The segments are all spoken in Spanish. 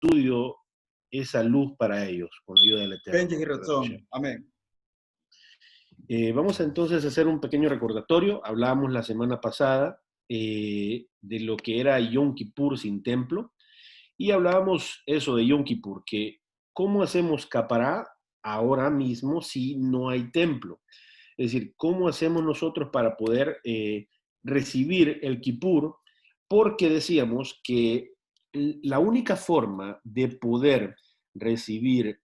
estudio esa luz para ellos, con la ayuda del Eterno. Benji y razón. Amén. Vamos entonces a hacer un pequeño recordatorio. Hablábamos la semana pasada de lo que era Yom Kippur sin templo, y hablábamos eso de Yom Kippur, que cómo hacemos capará ahora mismo si no hay templo. Es decir, cómo hacemos nosotros para poder recibir el Kippur, porque decíamos que la única forma de poder recibir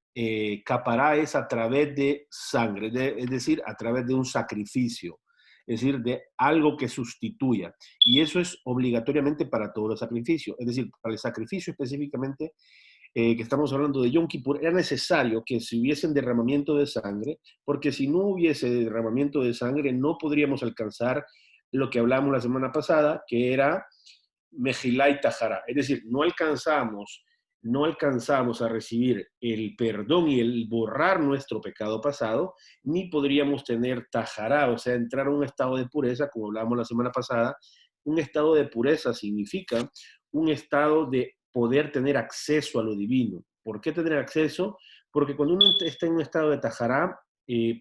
capará es a través de sangre, es decir, a través de un sacrificio, es decir, de algo que sustituya. Y eso es obligatoriamente para todos los sacrificios, es decir, para el sacrificio específicamente que estamos hablando de Yom Kippur, era necesario que si hubiesen derramamiento de sangre, porque si no hubiese derramamiento de sangre no podríamos alcanzar lo que hablamos la semana pasada, que era Mejilá y Tajara. Es decir, no alcanzamos a recibir el perdón y el borrar nuestro pecado pasado, ni podríamos tener Tajara, o sea, entrar a un estado de pureza, como hablábamos la semana pasada. Un estado de pureza significa un estado de poder tener acceso a lo divino. ¿Por qué tener acceso? Porque cuando uno está en un estado de Tajara,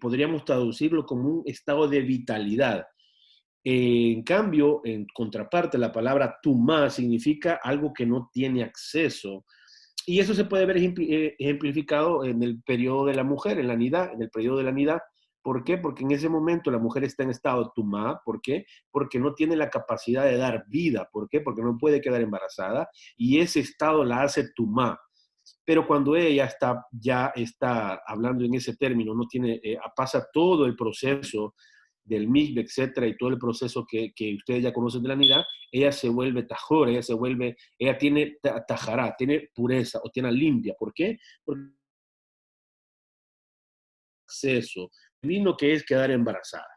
podríamos traducirlo como un estado de vitalidad. En cambio, en contraparte, la palabra tumá significa algo que no tiene acceso. Y eso se puede ver ejemplificado en el periodo de la mujer, en la nidá, en el periodo de la nidá. ¿Por qué? Porque en ese momento la mujer está en estado tumá. ¿Por qué? Porque no tiene la capacidad de dar vida. ¿Por qué? Porque no puede quedar embarazada y ese estado la hace tumá. Pero cuando ella ya está hablando en ese término, no tiene, pasa todo el proceso del mikve, etcétera, y todo el proceso que ustedes ya conocen de la nidá, ella se vuelve tajor, ella tiene tajará, tiene pureza o tiene limpia. ¿Por qué? Porque acceso vino que es quedar embarazada.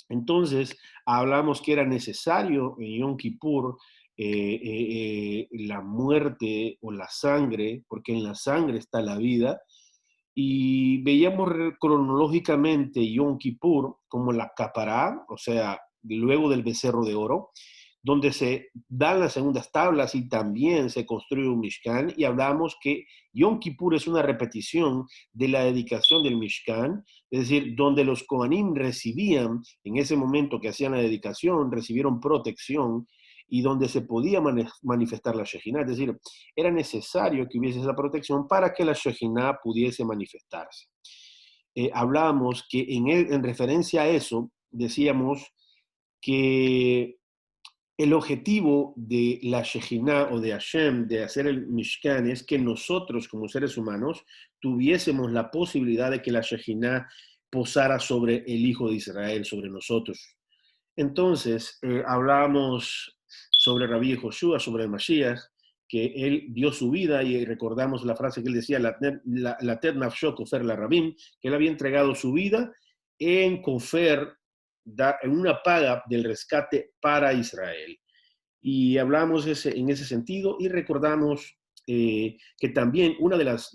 Entonces, hablamos que era necesario en Yom Kippur la muerte o la sangre, porque en la sangre está la vida, y veíamos cronológicamente Yom Kippur como la capará, o sea, luego del becerro de oro, donde se dan las segundas tablas y también se construye un Mishkan, y hablamos que Yom Kippur es una repetición de la dedicación del Mishkan, es decir, donde los Kohanim recibían, en ese momento que hacían la dedicación, recibieron protección, y donde se podía manifestar la Shejinah, es decir, era necesario que hubiese esa protección para que la Shejinah pudiese manifestarse. Hablábamos que en referencia a eso, decíamos que el objetivo de la Shejinah o de Hashem, de hacer el Mishkan, es que nosotros como seres humanos tuviésemos la posibilidad de que la Shejinah posara sobre el Hijo de Israel, sobre nosotros. Entonces, hablábamos sobre Rabí Joshua, sobre el Mashiach, que él dio su vida, y recordamos la frase que él decía, la ted nafsho kofer la rabim, que él había entregado su vida en kofer, en una paga del rescate para Israel. Y hablamos en ese sentido y recordamos que también una de las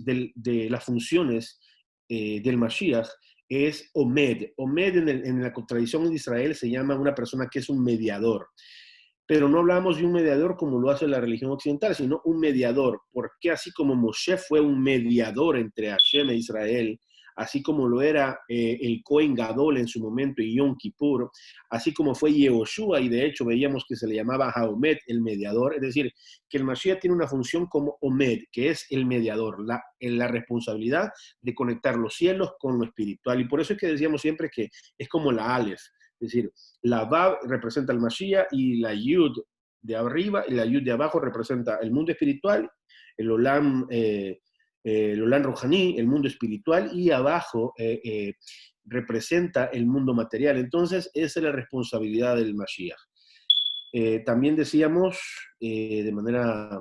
funciones del Mashiach es Omed. Omed en la tradición de Israel se llama una persona que es un mediador. Pero no hablamos de un mediador como lo hace la religión occidental, sino un mediador, porque así como Moshe fue un mediador entre Hashem e Israel, así como lo era el Cohen Gadol en su momento y Yom Kippur, así como fue Yehoshua, y de hecho veíamos que se le llamaba Haomed, el mediador, es decir, que el Mashiach tiene una función como Omed, que es el mediador, la responsabilidad de conectar los cielos con lo espiritual, y por eso es que decíamos siempre que es como la Aleph, es decir, la Vav representa el Mashiach y la Yud de arriba y la Yud de abajo representa el mundo espiritual, el Olam Rohaní, el mundo espiritual, y abajo representa el mundo material. Entonces, esa es la responsabilidad del Mashiach. También decíamos, de manera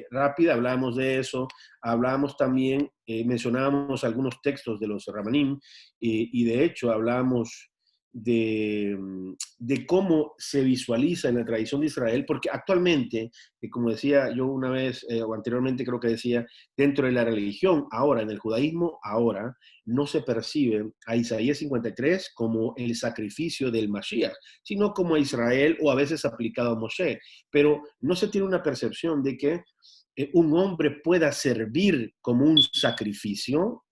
rápida, hablábamos de eso, hablábamos también, mencionábamos algunos textos de los Ramanim, y de hecho hablábamos de cómo se visualiza en la tradición de Israel, porque actualmente, como decía yo una vez, o anteriormente creo que decía, dentro de la religión, ahora, en el judaísmo, ahora, no se percibe a Isaías 53 como el sacrificio del Mashiach, sino como a Israel, o a veces aplicado a Moshe, pero no se tiene una percepción de que un hombre pueda servir como un sacrificio,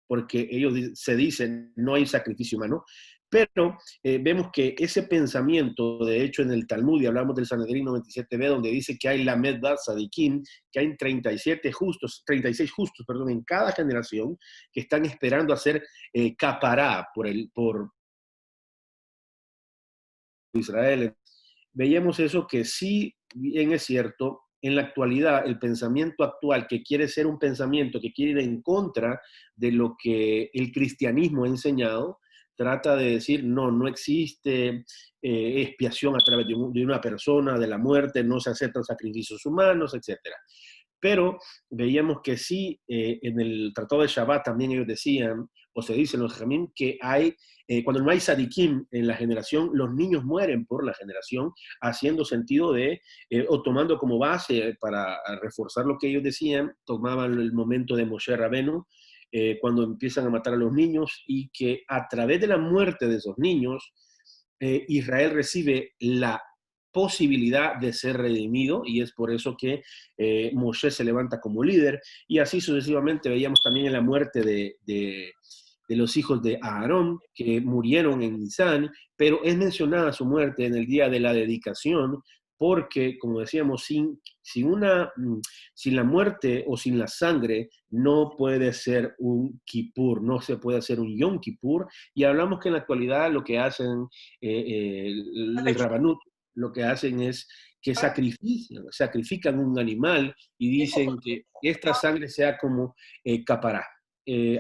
porque ellos se dicen no hay sacrificio humano, pero vemos que ese pensamiento, de hecho en el Talmud, y hablamos del Sanedrín 97b, donde dice que hay la Medbar Sadikim, que hay 37 justos, 36 justos, perdón, en cada generación, que están esperando hacer capará por Israel. Veíamos eso que sí, bien es cierto, en la actualidad, el pensamiento actual, que quiere ser un pensamiento que quiere ir en contra de lo que el cristianismo ha enseñado, trata de decir, no, no existe expiación a través de una persona, de la muerte, no se aceptan sacrificios humanos, etcétera. Pero veíamos que sí, en el Tratado de Shabbat también ellos decían, o se dice en los Jamim, que hay, cuando no hay sadikim en la generación, los niños mueren por la generación, haciendo sentido de, o tomando como base para reforzar lo que ellos decían, tomaban el momento de Moshe Rabenu, cuando empiezan a matar a los niños, y que a través de la muerte de esos niños, Israel recibe la posibilidad de ser redimido, y es por eso que Moshe se levanta como líder, y así sucesivamente veíamos también en la muerte de los hijos de Aarón, que murieron en Nisan, pero es mencionada su muerte en el día de la dedicación, porque, como decíamos, sin la muerte o sin la sangre no puede ser un Kippur, no se puede hacer un Yom Kippur, y hablamos que en la actualidad lo que hacen el Rabanut, lo que hacen es que sacrifican un animal y dicen que esta sangre sea como capará.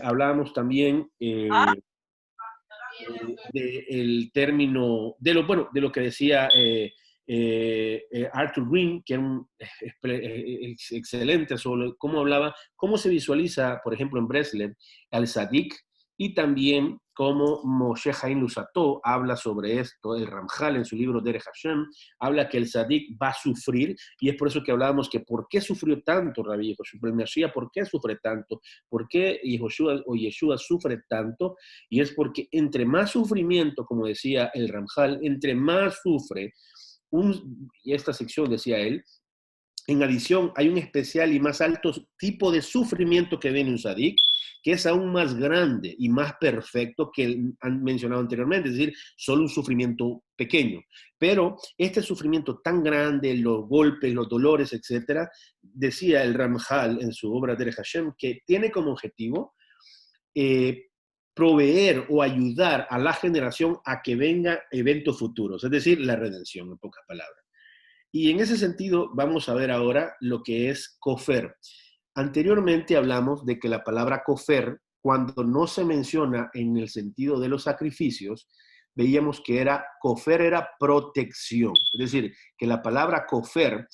Hablábamos también del término, bueno, de lo que decía Arthur Green, que era un excelente sobre cómo hablaba, cómo se visualiza, por ejemplo, en Breslev, al Sadik, y también cómo Moshe Haim Luzzatto habla sobre esto. El Ramjal, en su libro Derech Hashem, habla que el Sadik va a sufrir, y es por eso que hablábamos que ¿por qué sufrió tanto Rabbi Yehoshua? El Mashiach, ¿por qué sufre tanto? ¿Por qué Yeshua sufre tanto? Y es porque entre más sufrimiento, como decía el Ramjal, entre más sufre, y esta sección decía él, en adición hay un especial y más alto tipo de sufrimiento que viene un sadik, que es aún más grande y más perfecto que han mencionado anteriormente, es decir, solo un sufrimiento pequeño. Pero este sufrimiento tan grande, los golpes, los dolores, etcétera, decía el Ramjal en su obra Derech Hashem, que tiene como objetivo proveer o ayudar a la generación a que venga eventos futuros, es decir, la redención, en pocas palabras. Y en ese sentido, vamos a ver ahora lo que es kofer. Anteriormente hablamos de que la palabra kofer, cuando no se menciona en el sentido de los sacrificios, veíamos que kofer era protección. Es decir, que la palabra kofer,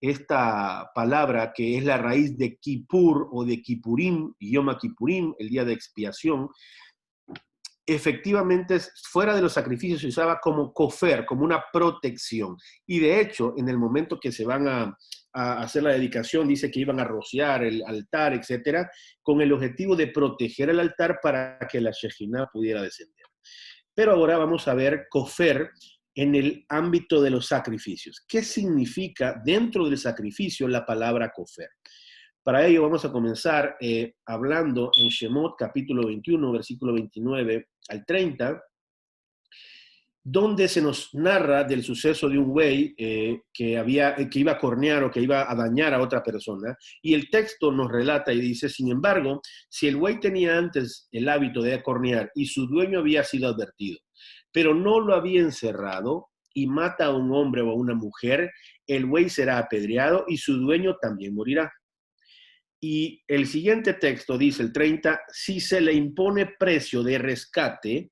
esta palabra que es la raíz de Kippur o de Kippurim, Yom Kippurim, el día de expiación, efectivamente, fuera de los sacrificios se usaba como kofer, como una protección. Y de hecho, en el momento que se van a hacer la dedicación, dice que iban a rociar el altar, etcétera, con el objetivo de proteger el altar para que la Shejinah pudiera descender. Pero ahora vamos a ver kofer en el ámbito de los sacrificios. ¿Qué significa dentro del sacrificio la palabra kofer? Para ello vamos a comenzar hablando en Shemot capítulo 21, versículo 29 al 30, donde se nos narra del suceso de un güey que iba a cornear o que iba a dañar a otra persona, y el texto nos relata y dice, sin embargo, si el güey tenía antes el hábito de cornear y su dueño había sido advertido, pero no lo había encerrado y mata a un hombre o a una mujer, el güey será apedreado y su dueño también morirá. Y el siguiente texto dice, el 30, si se le impone precio de rescate,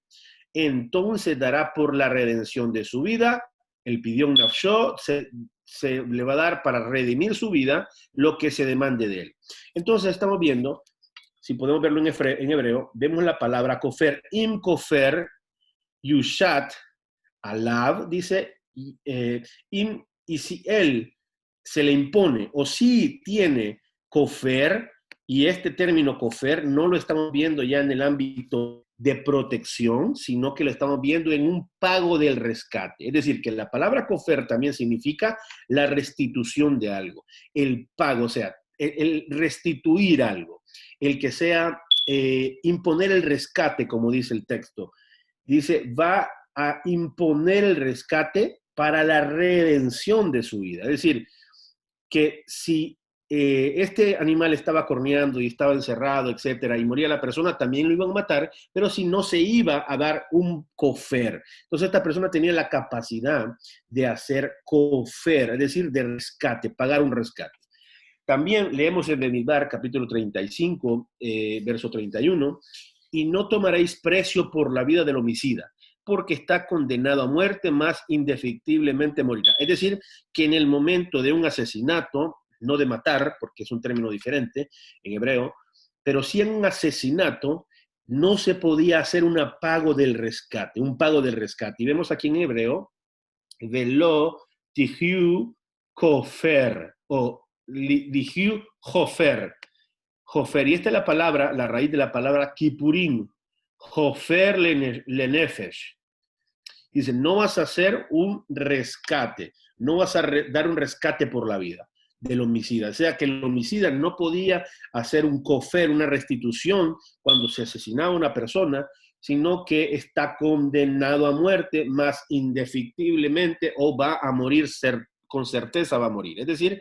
entonces dará por la redención de su vida, el pidión nafshó, se le va a dar para redimir su vida lo que se demande de él. Entonces estamos viendo, si podemos verlo en hebreo, vemos la palabra kofer, im kofer, yushat, alav, dice, y si él se le impone o si tiene kofer, y este término kofer no lo estamos viendo ya en el ámbito de protección, sino que lo estamos viendo en un pago del rescate. Es decir, que la palabra kofer también significa la restitución de algo, el pago, o sea, el restituir algo, el que sea imponer el rescate, como dice el texto. Dice, va a imponer el rescate para la redención de su vida. Es decir, que si este animal estaba corneando y estaba encerrado, etcétera, y moría la persona, también lo iban a matar, pero si no se iba a dar un cofer. Entonces esta persona tenía la capacidad de hacer cofer, es decir, de rescate, pagar un rescate. También leemos en Bemidbar, capítulo 35, verso 31, y no tomaréis precio por la vida del homicida, porque está condenado a muerte, más indefectiblemente morirá. Es decir, que en el momento de un asesinato, no de matar, porque es un término diferente en hebreo, pero sí en un asesinato, no se podía hacer un pago del rescate, un pago del rescate. Y vemos aquí en hebreo, velo tihiu kofer, o dijiu jofer. Jofer, y esta es la palabra, la raíz de la palabra kipurim, jofer lenefesh. Dice, no vas a hacer un rescate, no vas a dar un rescate por la vida del homicida. O sea, que el homicida no podía hacer un cofer, una restitución cuando se asesinaba a una persona, sino que está condenado a muerte, más indefectiblemente, o va a morir, con certeza va a morir. Es decir,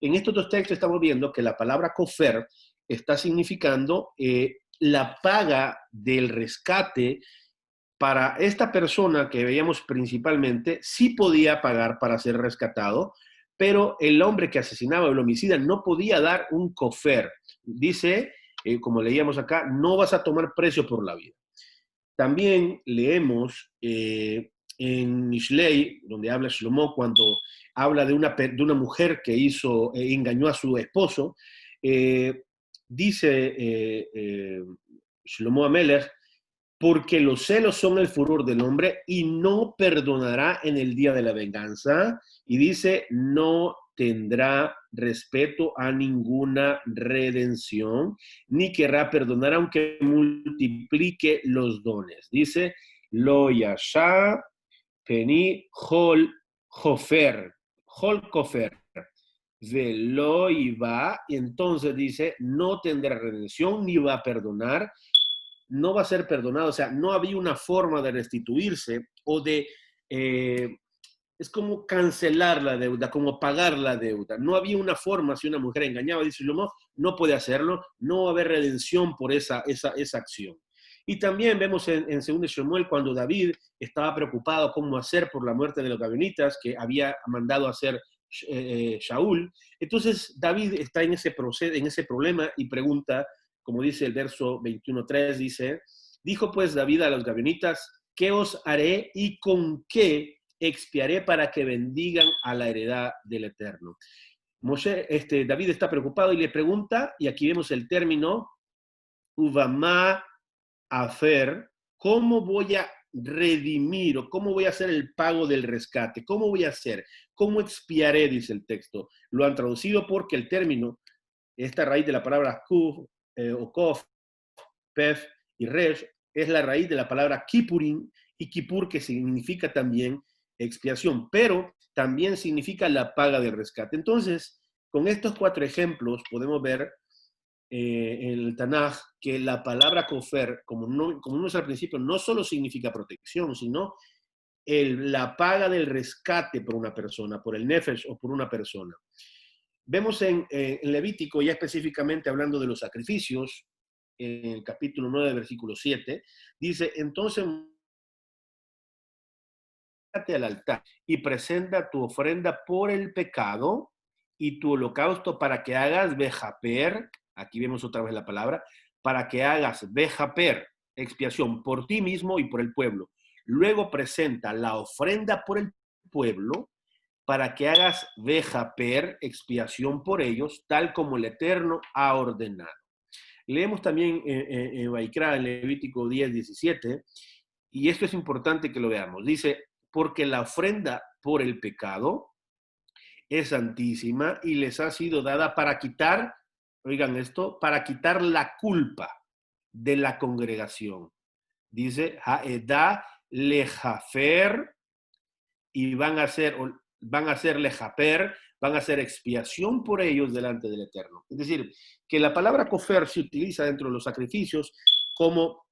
en estos dos textos estamos viendo que la palabra cofer está significando la paga del rescate para esta persona que veíamos principalmente, sí podía pagar para ser rescatado, pero el hombre que asesinaba, el homicida, no podía dar un cofer. Dice, como leíamos acá, no vas a tomar precio por la vida. También leemos en Mishlei, donde habla Shlomo, cuando habla de una mujer que engañó a su esposo, dice Shlomo Amelech, porque los celos son el furor del hombre y no perdonará en el día de la venganza. Y dice, no tendrá respeto a ninguna redención, ni querrá perdonar aunque multiplique los dones. Dice, lo yasha peni hol jofer, hol kofer. Velo y va, y entonces dice, no tendrá redención ni va a perdonar, no va a ser perdonado. O sea, no había una forma de restituirse o de, eh, es como cancelar la deuda, como pagar la deuda. No había una forma, si una mujer engañaba, dice Shlomo, no puede hacerlo, no va a haber redención por esa acción. Y también vemos en 2 Samuel cuando David estaba preocupado cómo hacer por la muerte de los gabionitas que había mandado a hacer Shaul. Entonces David está en ese proceso, en ese problema y pregunta, como dice el verso 21.3, dice, dijo pues David a los gabionitas, ¿qué os haré y con qué expiaré para que bendigan a la heredad del Eterno? David está preocupado y le pregunta, y aquí vemos el término, Uvamá afer, ¿cómo voy a redimir o cómo voy a hacer el pago del rescate? ¿Cómo voy a hacer? ¿Cómo expiaré? Dice el texto. Lo han traducido porque el término, esta raíz de la palabra kuf, o kof, pef y resh, es la raíz de la palabra kipurim, y kipur que significa también expiación, pero también significa la paga del rescate. Entonces, con estos 4 ejemplos podemos ver en el Tanaj que la palabra kofer, como vimos al principio, no solo significa protección, sino la paga del rescate por una persona, por el nefesh o por una persona. Vemos en Levítico, ya específicamente hablando de los sacrificios, en el capítulo 9, versículo 7, dice, entonces al altar y presenta tu ofrenda por el pecado y tu holocausto para que hagas bejaper, aquí vemos otra vez la palabra, para que hagas bejaper, expiación por ti mismo y por el pueblo. Luego presenta la ofrenda por el pueblo para que hagas bejaper, expiación por ellos, tal como el Eterno ha ordenado. Leemos también en Vaikra, en Levítico 10, 17, y esto es importante que lo veamos. Dice, porque la ofrenda por el pecado es santísima y les ha sido dada para quitar, oigan esto, para quitar la culpa de la congregación. Dice, Haedá lejafer, y van a hacer lejaper, van a hacer expiación por ellos delante del Eterno. Es decir, que la palabra kofer se utiliza dentro de los sacrificios como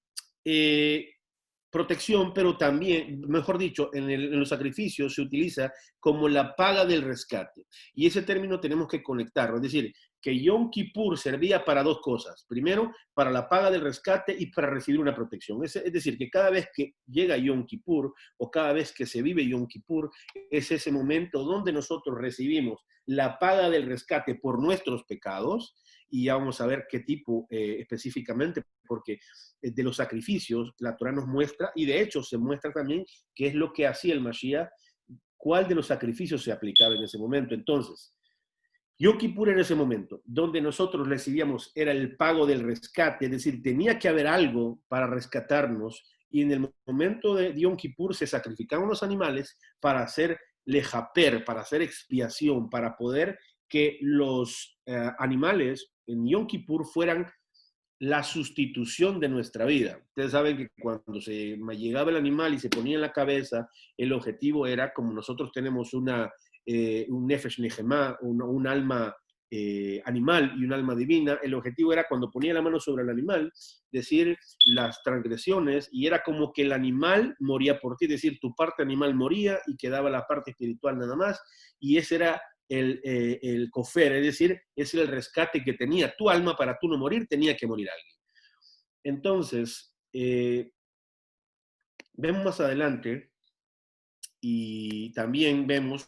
protección, pero también, mejor dicho, en los sacrificios se utiliza como la paga del rescate. Y ese término tenemos que conectarlo. Es decir, que Yom Kippur servía para dos cosas. Primero, para la paga del rescate y para recibir una protección. Es decir, que cada vez que llega Yom Kippur o cada vez que se vive Yom Kippur, es ese momento donde nosotros recibimos la paga del rescate por nuestros pecados. Y ya vamos a ver qué tipo específicamente, porque de los sacrificios la Torah nos muestra, y de hecho se muestra también qué es lo que hacía el Mashiach, cuál de los sacrificios se aplicaba en ese momento. Entonces, Yom Kippur en ese momento, donde nosotros recibíamos, era el pago del rescate, es decir, tenía que haber algo para rescatarnos, y en el momento de Yom Kippur se sacrificaban los animales para hacer lejaper, para hacer expiación, para poder que los animales en Yom Kippur fueran la sustitución de nuestra vida. Ustedes saben que cuando se llegaba el animal y se ponía en la cabeza, el objetivo era, como nosotros tenemos un nefesh nehemá, un alma animal y un alma divina, el objetivo era cuando ponía la mano sobre el animal, decir las transgresiones, y era como que el animal moría por ti, es decir, tu parte animal moría y quedaba la parte espiritual nada más, y ese era el kofer, es decir, ese era el rescate que tenía tu alma para tú no morir, tenía que morir alguien. Entonces, vemos más adelante, y también vemos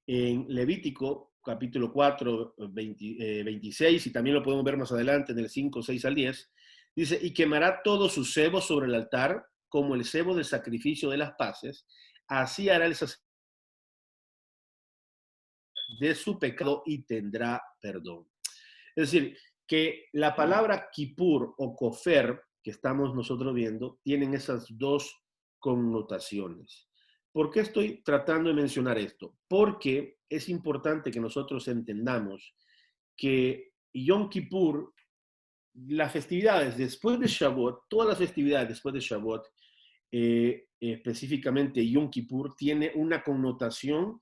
en Levítico, capítulo 4, 26, y también lo podemos ver más adelante en el 5, 6 al 10, dice, y quemará todo su cebo sobre el altar, como el cebo del sacrificio de las paces, así hará el sacerdote de su pecado y tendrá perdón. Es decir, que la palabra Kippur o Kofer que estamos nosotros viendo tienen esas dos connotaciones. ¿Por qué estoy tratando de mencionar esto? Porque es importante que nosotros entendamos que Yom Kippur, las festividades después de Shavuot, todas las festividades después de Shavuot, específicamente Yom Kippur, tiene una connotación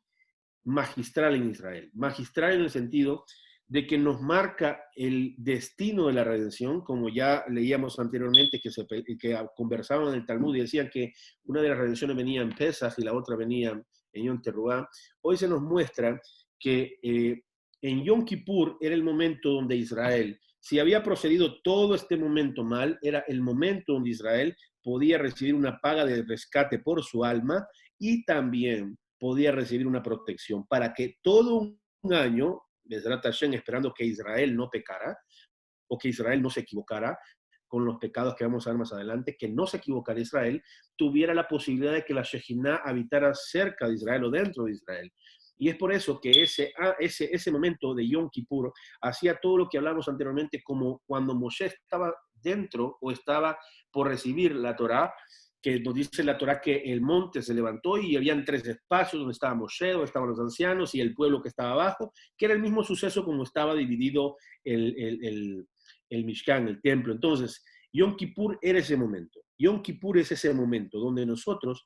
magistral en Israel. Magistral en el sentido de que nos marca el destino de la redención, como ya leíamos anteriormente, que conversaban en el Talmud y decían que una de las redenciones venía en Pesach y la otra venía en Yom Teruah. Hoy se nos muestra que en Yom Kippur era el momento donde Israel, si había procedido todo este momento mal, era el momento donde Israel podía recibir una paga de rescate por su alma y también podía recibir una protección para que todo un año, Bezrat Hashem, esperando que Israel no pecara o que Israel no se equivocara con los pecados que vamos a ver más adelante, que no se equivocara Israel, tuviera la posibilidad de que la Shejinah habitara cerca de Israel o dentro de Israel. Y es por eso que ese momento de Yom Kippur hacía todo lo que hablamos anteriormente, como cuando Moshe estaba dentro o estaba por recibir la Torá, que nos dice la Torá que el monte se levantó y habían tres espacios donde estaba Moshe, donde estaban los ancianos y el pueblo que estaba abajo, que era el mismo suceso como estaba dividido el Mishkan, el templo. Entonces, Yom Kippur era ese momento. Yom Kippur es ese momento donde nosotros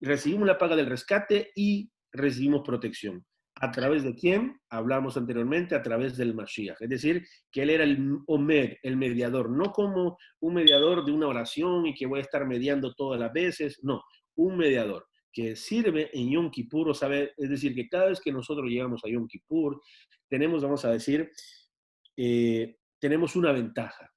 recibimos la paga del rescate y recibimos protección. ¿A través de quién? Hablamos anteriormente, a través del Mashiach. Es decir, que él era el Omed, el mediador, no como un mediador de una oración y que voy a estar mediando todas las veces, no, un mediador que sirve en Yom Kippur, o sabe, es decir, que cada vez que nosotros llegamos a Yom Kippur, tenemos, vamos a decir, tenemos una ventaja,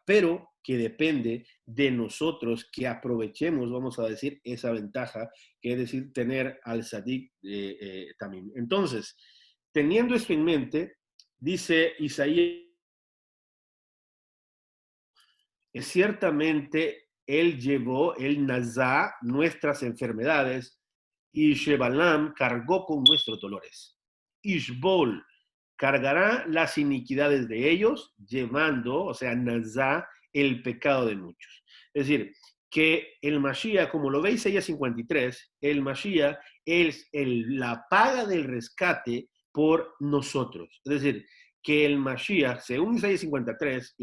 pero que depende de nosotros que aprovechemos, vamos a decir, esa ventaja, que es decir, tener al Sadik también. Entonces, teniendo esto en mente, dice Isaías, ciertamente él llevó, el Nazá, nuestras enfermedades, y Shebalam cargó con nuestros dolores. Ishbol cargará las iniquidades de ellos, llevando, o sea, Nazá, el pecado de muchos. Es decir, que el Mashiach, como lo ve Isaías 53, el Mashiach es la paga del rescate por nosotros. Es decir, que el Mashiach, según Isaías 53,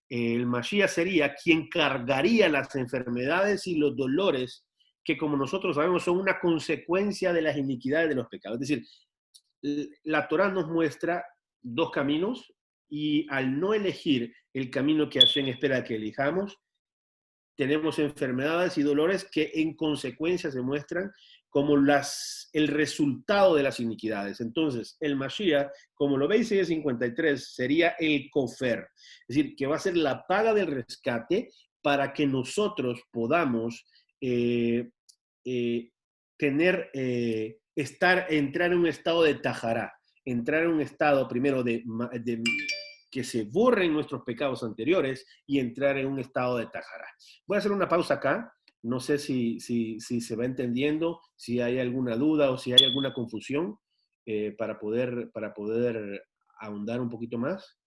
el Mashiach sería quien cargaría las enfermedades y los dolores que como nosotros sabemos son una consecuencia de las iniquidades de los pecados. Es decir, la Torá nos muestra dos caminos y al no elegir el camino que Hashem espera que elijamos, tenemos enfermedades y dolores que en consecuencia se muestran como el resultado de las iniquidades. Entonces, el Mashiach, como lo ve Isaías 53, sería el kofer, es decir, que va a ser la paga del rescate para que nosotros podamos tener, entrar en un estado de tajará, entrar en un estado primero de que se borren nuestros pecados anteriores y entrar en un estado de tajará. Voy a hacer una pausa acá. No sé si se va entendiendo, si hay alguna duda o si hay alguna confusión para poder ahondar un poquito más.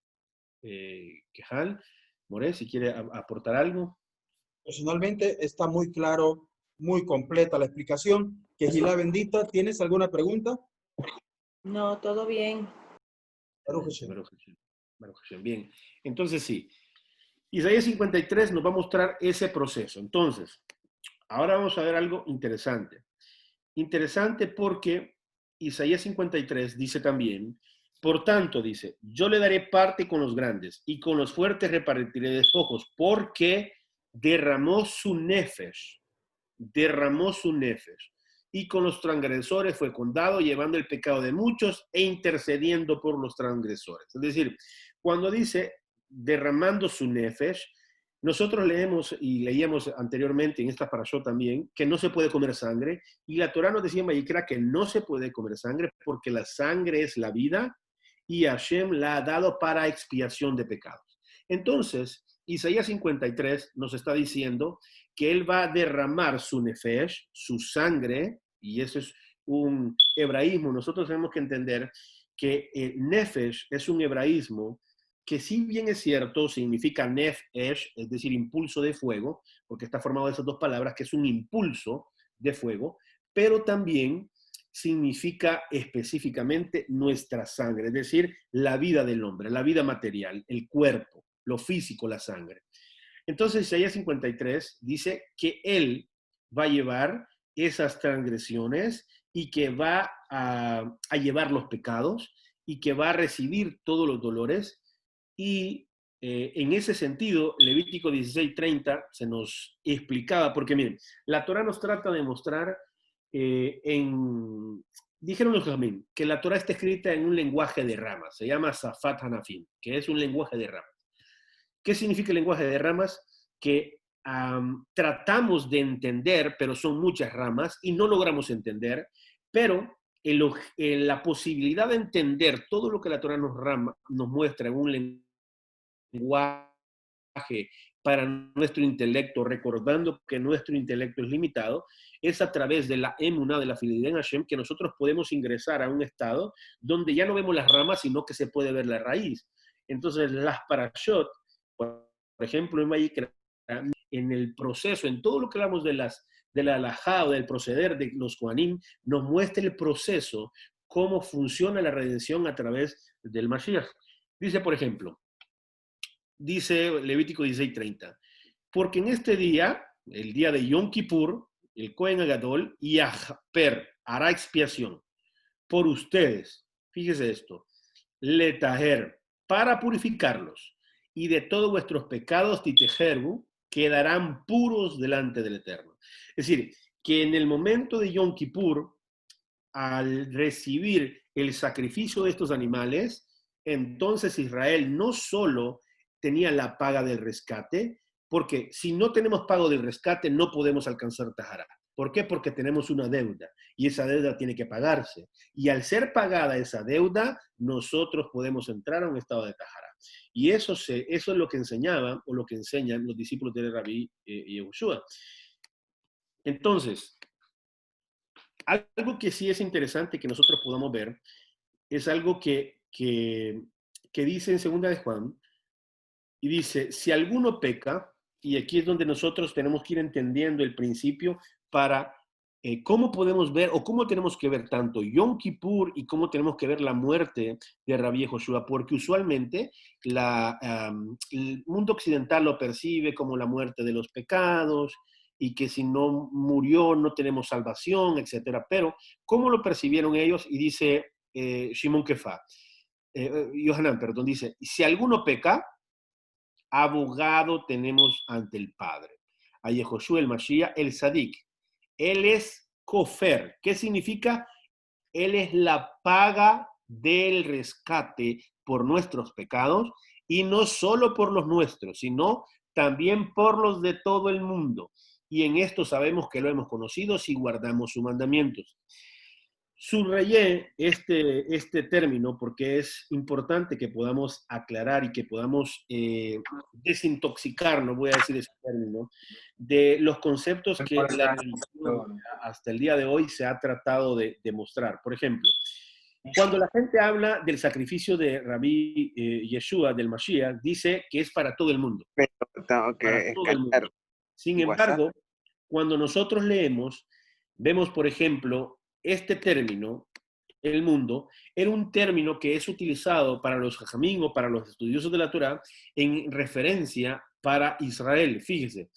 Quejal, More, si quiere aportar algo. Personalmente está muy claro, muy completa la explicación. Quejilá bendita, ¿tienes alguna pregunta? No, todo bien. Baruch Hashem. Baruch Hashem. Baruch Hashem. Bien, entonces sí. Isaías 53 nos va a mostrar ese proceso. Entonces, ahora vamos a ver algo interesante. Interesante porque Isaías 53 dice también, por tanto, dice, yo le daré parte con los grandes y con los fuertes repartiré despojos, porque derramó su nefesh, y con los transgresores fue condado, llevando el pecado de muchos e intercediendo por los transgresores. Es decir, cuando dice derramando su nefesh, nosotros leemos y leíamos anteriormente en esta parashá también que no se puede comer sangre, y la Torá nos decía en Vayikra que no se puede comer sangre porque la sangre es la vida y Hashem la ha dado para expiación de pecados. Entonces, Isaías 53 nos está diciendo que él va a derramar su nefesh, su sangre, y eso es un hebraísmo. Nosotros tenemos que entender que nefesh es un hebraísmo que si bien es cierto, significa nefesh, es decir, impulso de fuego, porque está formado de esas dos palabras, que es un impulso de fuego, pero también significa específicamente nuestra sangre, es decir, la vida del hombre, la vida material, el cuerpo, lo físico, la sangre. Entonces, Isaías 53 dice que él va a llevar esas transgresiones y que va a llevar los pecados y que va a recibir todos los dolores. Y en ese sentido, Levítico 16:30 se nos explicaba, porque miren, la Torá nos trata de mostrar dijeron los Jamín, que la Torá está escrita en un lenguaje de ramas, se llama Safat Hanafim, que es un lenguaje de ramas. ¿Qué significa el lenguaje de ramas? Que tratamos de entender, pero son muchas ramas y no logramos entender, pero la posibilidad de entender todo lo que la Torá nos muestra en un lenguaje para nuestro intelecto, recordando que nuestro intelecto es limitado, es a través de la emuná, de la fidelidad en Hashem, que nosotros podemos ingresar a un estado donde ya no vemos las ramas, sino que se puede ver la raíz. Entonces, las parashot, por ejemplo, en Vayikra, en el proceso, en todo lo que hablamos de la halajá o del proceder de los Kohanim, nos muestra el proceso, cómo funciona la redención a través del Mashiach. Dice, por ejemplo, dice Levítico 16:30, porque en este día, el día de Yom Kippur, el Kohen Agadol, Yahper hará expiación por ustedes, fíjese esto, letaher, para purificarlos, y de todos vuestros pecados, titejerbu, quedarán puros delante del Eterno. Es decir, que en el momento de Yom Kippur, al recibir el sacrificio de estos animales, entonces Israel no solo tenía la paga del rescate, porque si no tenemos pago del rescate no podemos alcanzar Tahará. ¿Por qué? Porque tenemos una deuda y esa deuda tiene que pagarse. Y al ser pagada esa deuda, nosotros podemos entrar a un estado de Tahará. Y eso es lo que enseñaban o lo que enseñan los discípulos de Rabí y Yehoshua. Entonces, algo que sí es interesante que nosotros podamos ver es algo que dice en Segunda de Juan, y dice, si alguno peca, y aquí es donde nosotros tenemos que ir entendiendo el principio para cómo podemos ver o cómo tenemos que ver tanto Yom Kippur y cómo tenemos que ver la muerte de Rabbi Yehoshua, porque usualmente el mundo occidental lo percibe como la muerte de los pecados y que si no murió no tenemos salvación, etcétera. Pero, ¿cómo lo percibieron ellos? Y dice Shimon Kefa, Yohanan, perdón, dice, si alguno peca, abogado tenemos ante el Padre. A Yehoshua el Mashiach, el Sadik. Él es Kofer. ¿Qué significa? Él es la paga del rescate por nuestros pecados, y no solo por los nuestros, sino también por los de todo el mundo. Y en esto sabemos que lo hemos conocido si guardamos sus mandamientos. Subrayé este término porque es importante que podamos aclarar y que podamos desintoxicar, no voy a decir ese término, de los conceptos que la religión hasta el día de hoy se ha tratado de demostrar. Por ejemplo, cuando la gente habla del sacrificio de Rabí Yeshua, del Mashiach, dice que es para todo el mundo. Pero tengo Para que todo el mundo. escalar Sin WhatsApp. embargo, cuando nosotros leemos, vemos, por ejemplo, este término, el mundo, era un término que es utilizado para los jajamín o para los estudiosos de la Torá en referencia para Israel. Fíjese,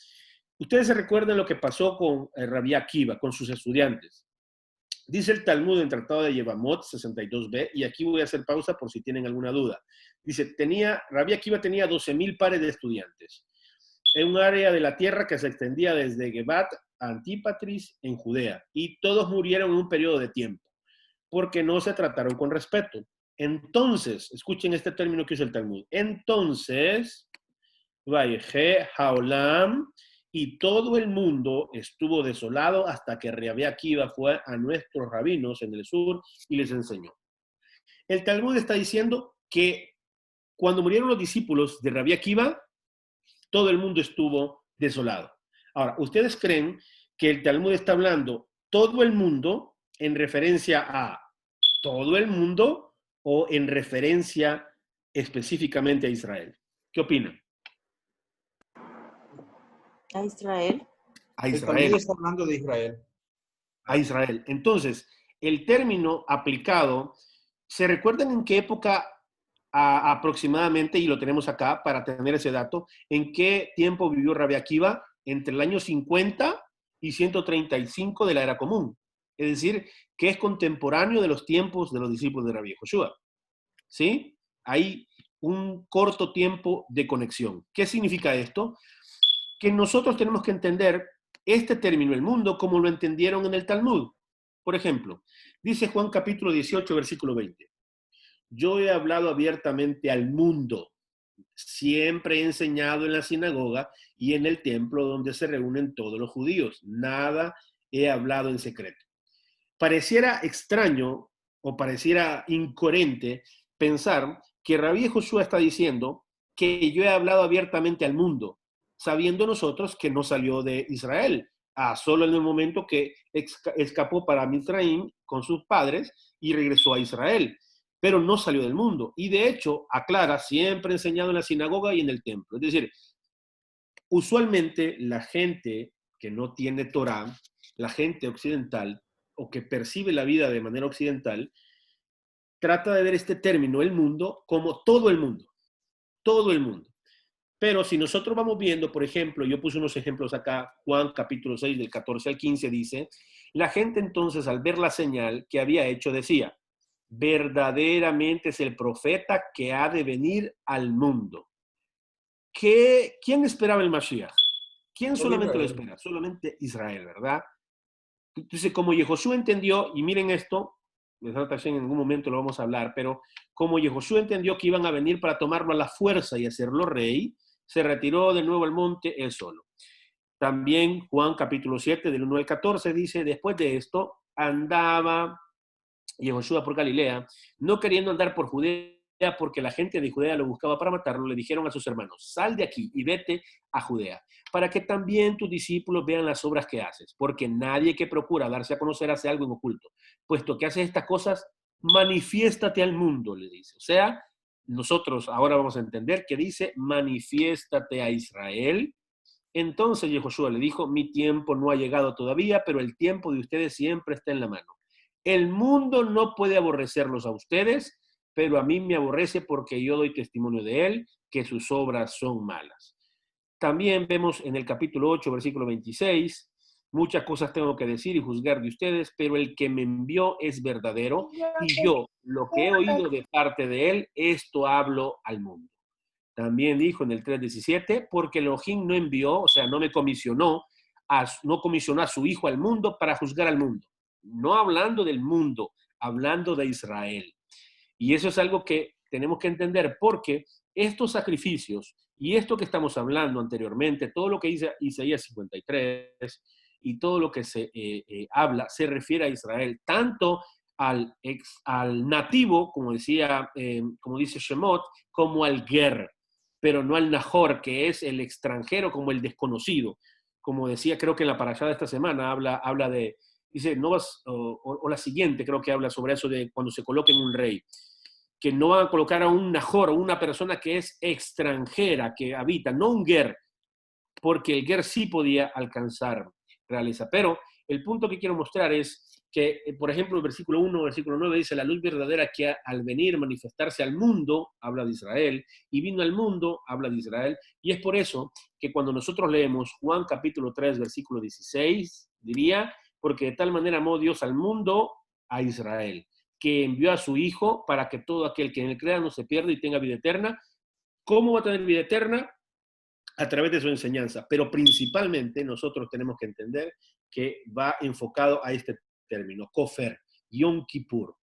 ustedes se recuerdan lo que pasó con Rabbi Akiva, con sus estudiantes. Dice el Talmud en Tratado de Yevamot 62b, y aquí voy a hacer pausa por si tienen alguna duda. Dice, Rabbi Akiva tenía 12,000 pares de estudiantes en un área de la tierra que se extendía desde Gebat a Antípatris en Judea, y todos murieron en un periodo de tiempo, porque no se trataron con respeto. Entonces, escuchen este término que usa el Talmud. Entonces, Vayeje Haolam, y todo el mundo estuvo desolado hasta que Rabbi Akiva fue a nuestros rabinos en el sur y les enseñó. El Talmud está diciendo que cuando murieron los discípulos de Rabbi Akiva, todo el mundo estuvo desolado. Ahora, ¿ustedes creen que el Talmud está hablando todo el mundo en referencia a todo el mundo o en referencia específicamente a Israel? ¿Qué opinan? A Israel. A El Israel. Talmud está hablando de Israel. A Israel. Entonces, el término aplicado, ¿se recuerdan en qué época aproximadamente, y lo tenemos acá para tener ese dato, en qué tiempo vivió Rabbi Akiva? Entre el año 50 y 135 de la era común? Es decir, que es contemporáneo de los tiempos de los discípulos de Rabbi Joshua. ¿Sí? Hay un corto tiempo de conexión. ¿Qué significa esto? Que nosotros tenemos que entender este término, el mundo, como lo entendieron en el Talmud. Por ejemplo, dice Juan capítulo 18, versículo 20. Yo he hablado abiertamente al mundo. Siempre he enseñado en la sinagoga y en el templo donde se reúnen todos los judíos. Nada he hablado en secreto. Pareciera extraño o pareciera incoherente pensar que Rabí Joshua está diciendo que yo he hablado abiertamente al mundo, sabiendo nosotros que no salió de Israel, solo en el momento que escapó para Misraim con sus padres y regresó a Israel, pero no salió del mundo. Y de hecho, aclara, siempre enseñado en la sinagoga y en el templo. Es decir, usualmente la gente que no tiene Torah, la gente occidental, o que percibe la vida de manera occidental, trata de ver este término, el mundo, como todo el mundo. Todo el mundo. Pero si nosotros vamos viendo, por ejemplo, yo puse unos ejemplos acá, Juan capítulo 6, del 14 al 15, dice, la gente entonces al ver la señal que había hecho decía, verdaderamente es el profeta que ha de venir al mundo. ¿Quién esperaba el Mashiach? ¿Quién solamente lo espera? Solamente Israel, ¿verdad? Entonces, como Yehoshua entendió, y miren esto, en algún momento lo vamos a hablar, pero como Yehoshua entendió que iban a venir para tomarlo a la fuerza y hacerlo rey, se retiró de nuevo al monte él solo. También Juan capítulo 7, del 1 al 14, dice, después de esto, andaba Yehoshua por Galilea, no queriendo andar por Judea, porque la gente de Judea lo buscaba para matarlo. Le dijeron a sus hermanos, sal de aquí y vete a Judea, para que también tus discípulos vean las obras que haces, porque nadie que procura darse a conocer hace algo en oculto. Puesto que haces estas cosas, manifiéstate al mundo, le dice. O sea, nosotros ahora vamos a entender que dice, manifiéstate a Israel. Entonces Yehoshua le dijo, mi tiempo no ha llegado todavía, pero el tiempo de ustedes siempre está en la mano. El mundo no puede aborrecerlos a ustedes, pero a mí me aborrece porque yo doy testimonio de él, que sus obras son malas. También vemos en el capítulo 8, versículo 26, muchas cosas tengo que decir y juzgar de ustedes, pero el que me envió es verdadero y yo, lo que he oído de parte de él, esto hablo al mundo. También dijo en el 3:17, porque Elohim no envió, o sea, no me comisionó, no comisionó a su hijo al mundo para juzgar al mundo. No hablando del mundo, hablando de Israel. Y eso es algo que tenemos que entender porque estos sacrificios y esto que estamos hablando anteriormente, todo lo que dice Isaías 53 y todo lo que se habla, se refiere a Israel, tanto al nativo, como decía, como dice Shemot, como al ger, pero no al Nahor, que es el extranjero, como el desconocido. Como decía, creo que en la parashá de esta semana habla de, dice, no vas, o la siguiente creo que habla sobre eso de cuando se coloque en un rey, que no van a colocar a un Nahor o una persona que es extranjera, que habita, no un ger, porque el ger sí podía alcanzar realeza. Pero el punto que quiero mostrar es que, por ejemplo, el versículo 1, versículo 9 dice, la luz verdadera que al venir manifestarse al mundo, habla de Israel, y vino al mundo, habla de Israel, y es por eso que cuando nosotros leemos Juan capítulo 3, versículo 16, diría, porque de tal manera amó Dios al mundo, a Israel, que envió a su Hijo para que todo aquel que en él crea no se pierda y tenga vida eterna. ¿Cómo va a tener vida eterna? A través de su enseñanza, pero principalmente nosotros tenemos que entender que va enfocado a este término, Kofer, Yom Kippur.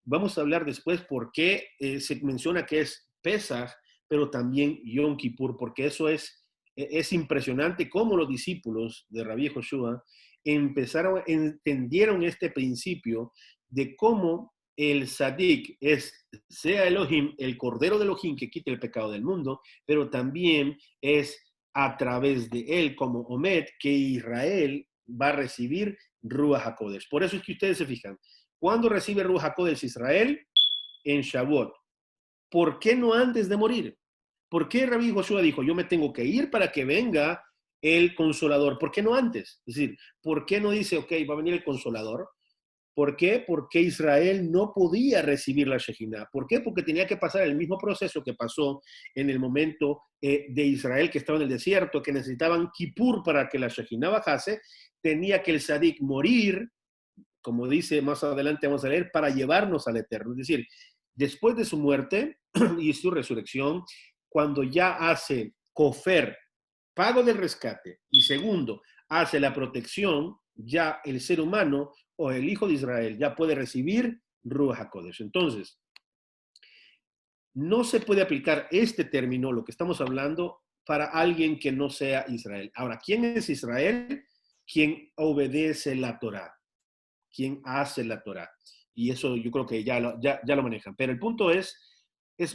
Vamos a hablar después por qué se menciona que es Pesach, pero también Yom Kippur, porque eso es impresionante cómo los discípulos de Rabbi Joshua entendieron este principio de cómo el Sadik sea Elohim, el Cordero de Elohim que quita el pecado del mundo, pero también es a través de él, como Omed, que Israel va a recibir Ruach HaKodesh. Por eso es que ustedes se fijan, ¿cuándo recibe Ruach HaKodesh Israel? En Shavuot. ¿Por qué no antes de morir? ¿Por qué Rabbi Joshua dijo, yo me tengo que ir para que venga el Consolador? ¿Por qué no antes? Es decir, ¿por qué no dice, ok, va a venir el Consolador? ¿Por qué? Porque Israel no podía recibir la Shejinah. ¿Por qué? Porque tenía que pasar el mismo proceso que pasó en el momento de Israel, que estaba en el desierto, que necesitaban Kippur para que la Shejinah bajase. Tenía que el Sadik morir, como dice más adelante, vamos a leer, para llevarnos al Eterno. Es decir, después de su muerte y su resurrección, cuando ya hace Kofer, pago del rescate, y segundo, hace la protección, ya el ser humano o el hijo de Israel ya puede recibir Ruach HaKodesh. Entonces, no se puede aplicar este término, lo que estamos hablando, para alguien que no sea Israel. Ahora, ¿quién es Israel? Quien obedece la Torá, quien hace la Torá. Y eso yo creo que ya lo manejan. Pero el punto es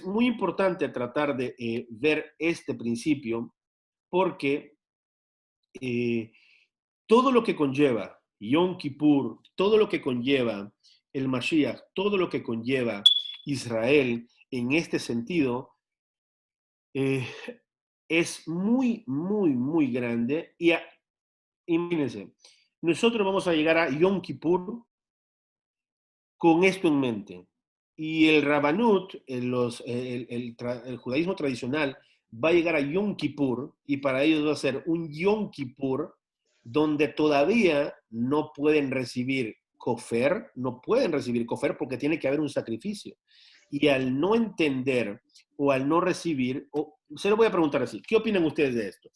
muy importante tratar de ver este principio porque todo lo que conlleva Yom Kippur, todo lo que conlleva el Mashiach, todo lo que conlleva Israel en este sentido, es muy, muy, muy grande. Y imagínense, nosotros vamos a llegar a Yom Kippur con esto en mente. Y el Rabanut, el judaísmo tradicional, va a llegar a Yom Kippur y para ellos va a ser un Yom Kippur donde todavía no pueden recibir kofer, no pueden recibir kofer porque tiene que haber un sacrificio. Y al no entender o al no recibir, se lo voy a preguntar así, ¿qué opinan ustedes de esto?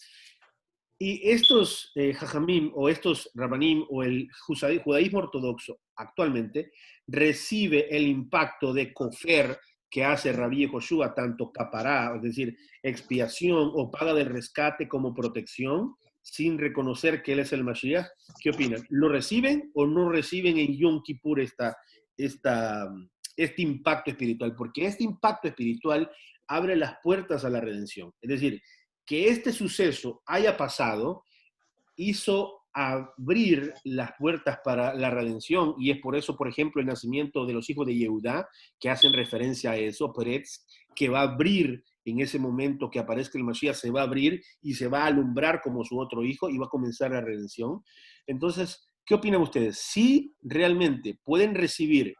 Y estos jajamim o estos rabanim o el judaísmo ortodoxo actualmente recibe el impacto de kofer que hace Rabbi Joshua, tanto capará, es decir, expiación o paga del rescate como protección, sin reconocer que él es el Mashiach. ¿Qué opinan? ¿Lo reciben o no reciben en Yom Kippur este impacto espiritual? Porque este impacto espiritual abre las puertas a la redención. Es decir, que este suceso haya pasado hizo abrir las puertas para la redención y es por eso, por ejemplo, el nacimiento de los hijos de Yehudá, que hacen referencia a eso, Peretz, que va a abrir en ese momento que aparezca el Mashiach, se va a abrir y se va a alumbrar como su otro hijo y va a comenzar la redención. Entonces, ¿qué opinan ustedes? ¿Sí realmente pueden recibir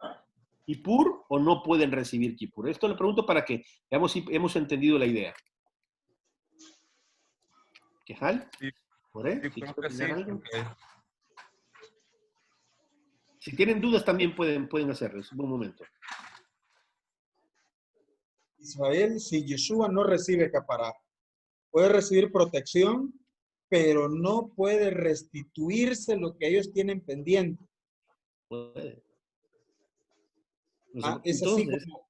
Kippur o no pueden recibir Kippur? Esto lo pregunto para que veamos si hemos entendido la idea. ¿Quejal? Sí, ¿More? sí, ¿Si creo quiere que sí. opinar algo? Porque Si tienen dudas también pueden hacerlo. Es un buen momento. Israel, si Yeshua no recibe capará, puede recibir protección, pero no puede restituirse lo que ellos tienen pendiente. Puede. Es así Entonces, como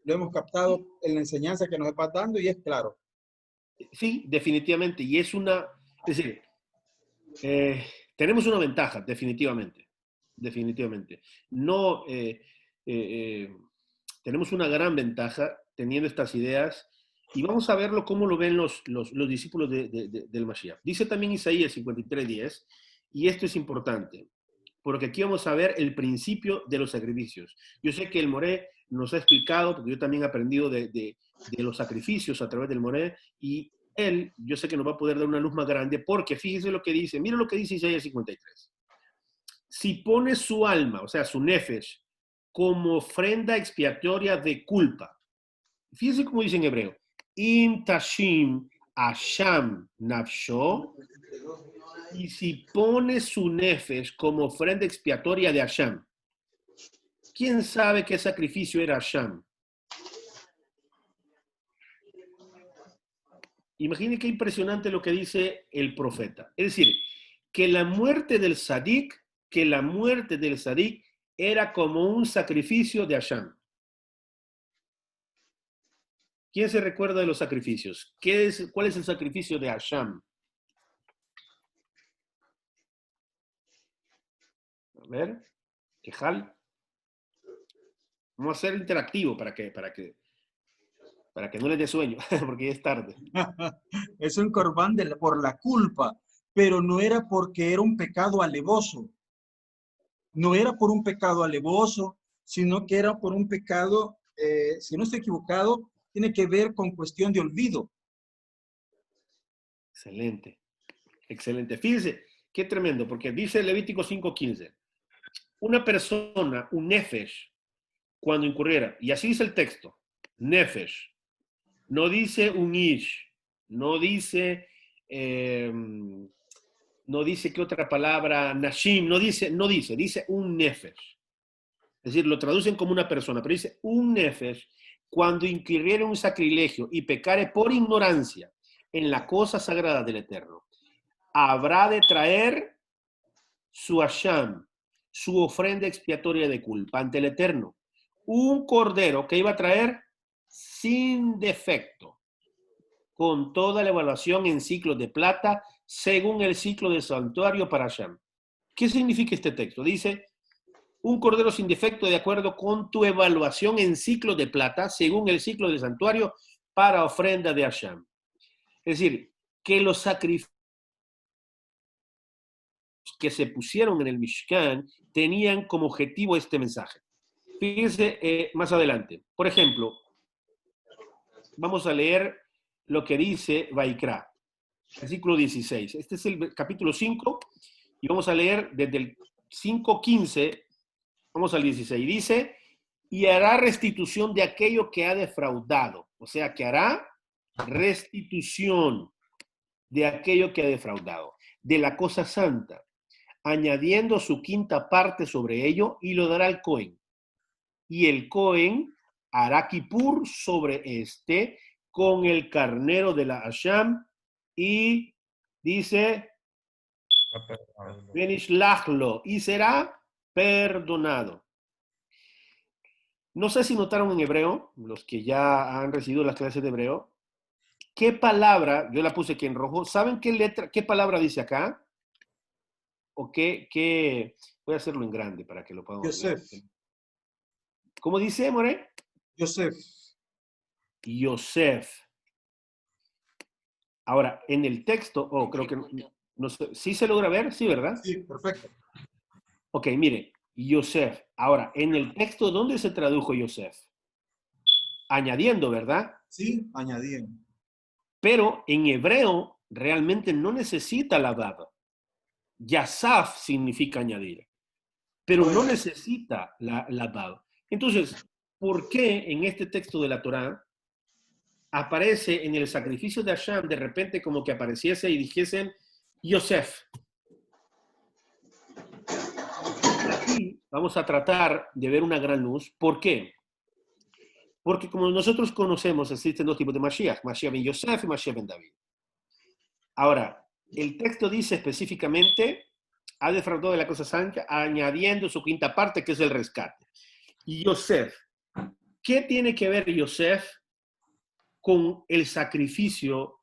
lo hemos captado en la enseñanza que nos está dando y es claro. sí, definitivamente. Y es es decir, tenemos una ventaja, definitivamente. Definitivamente. No, tenemos una gran ventaja teniendo estas ideas y vamos a verlo cómo lo ven los discípulos del Mashiach. Dice también Isaías 53:10, y esto es importante, porque aquí vamos a ver el principio de los sacrificios. Yo sé que el Moré nos ha explicado, porque yo también he aprendido de los sacrificios a través del Moré, y él, yo sé que nos va a poder dar una luz más grande, porque fíjese lo que dice, mira lo que dice Isaías 53. Si pone su alma, o sea, su nefesh, como ofrenda expiatoria de culpa, fíjese cómo dice en hebreo, im tashim asham nafsho, y si pone su nefesh como ofrenda expiatoria de Hashem, ¿quién sabe qué sacrificio era Hashem? Imagine qué impresionante lo que dice el profeta. Es decir, que la muerte del Sadik era como un sacrificio de Hashem. ¿Quién se recuerda de los sacrificios? ¿Cuál es el sacrificio de Hashem? A ver, Quejal. Vamos a hacer interactivo para que no les dé sueño, porque ya es tarde. Es un corbán por la culpa, pero no era porque era un pecado alevoso. No era por un pecado alevoso, sino que era por un pecado, si no estoy equivocado, tiene que ver con cuestión de olvido. Excelente, excelente. Fíjense, qué tremendo, porque dice Levítico 5:15, una persona, un nefesh, cuando incurriera, y así dice el texto, nefesh, no dice un ish, no dice, no dice qué otra palabra, nashim, dice un nefesh. Es decir, lo traducen como una persona, pero dice un nefesh, cuando incurriera un sacrilegio y pecare por ignorancia en la cosa sagrada del Eterno, habrá de traer su asham, su ofrenda expiatoria de culpa ante el Eterno. Un cordero que iba a traer sin defecto, con toda la evaluación en ciclos de plata, según el ciclo del santuario para Hashem. ¿Qué significa este texto? Dice, un cordero sin defecto de acuerdo con tu evaluación en ciclos de plata, según el ciclo del santuario para ofrenda de Hashem. Es decir, que los sacrificios que se pusieron en el Mishkan tenían como objetivo este mensaje. Fíjense más adelante. Por ejemplo, vamos a leer lo que dice Vaikra, versículo 16. Este es el capítulo 5 y vamos a leer desde el 5:15, vamos al 16. Dice, y hará restitución de aquello que ha defraudado. O sea, que hará restitución de aquello que ha defraudado, de la cosa santa, añadiendo su quinta parte sobre ello y lo dará al Cohen. Y el Cohen hará Kippur sobre este con el carnero de la Hashem y dice, Benishlachlo, y será perdonado. No sé si notaron en hebreo, los que ya han recibido las clases de hebreo, qué palabra, yo la puse aquí en rojo, ¿saben qué palabra dice acá? ¿O voy a hacerlo en grande para que lo podamos ver? Yosef. ¿Cómo dice, More? Yosef. Yosef. Ahora, en el texto, creo que no sé, ¿sí se logra ver? Sí, ¿verdad? Sí, perfecto. Ok, mire, Yosef. Ahora, en el texto, ¿dónde se tradujo Yosef? Añadiendo, ¿verdad? Sí, añadiendo. Pero en hebreo realmente no necesita la baba. Yasaf significa añadir, pero no necesita la baba. Entonces, ¿por qué en este texto de la Torá aparece en el sacrificio de Hashem, de repente como que apareciese y dijesen, Yosef. Aquí vamos a tratar de ver una gran luz. ¿Por qué? Porque como nosotros conocemos, existen dos tipos de Mashiach, Mashiach ben Yosef y Mashiach ben David. Ahora, el texto dice específicamente, ha defraudado de la cosa santa, añadiendo su quinta parte, que es el rescate. Y Yosef, ¿qué tiene que ver Yosef con el sacrificio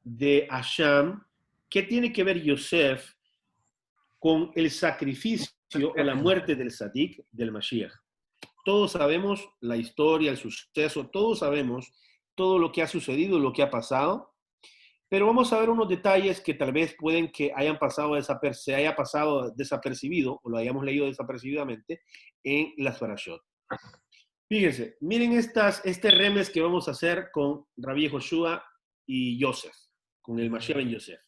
de Hashem? ¿Qué tiene que ver Yosef con el sacrificio o la muerte del Sadik, del Mashiach? Todos sabemos la historia, el suceso, todos sabemos todo lo que ha sucedido, lo que ha pasado, pero vamos a ver unos detalles que tal vez pueden que se haya pasado desapercibido o lo hayamos leído desapercibidamente en las parashot. Fíjense, miren este remes que vamos a hacer con Rabbi Joshua y Yosef, con el Mashiach ben Yosef.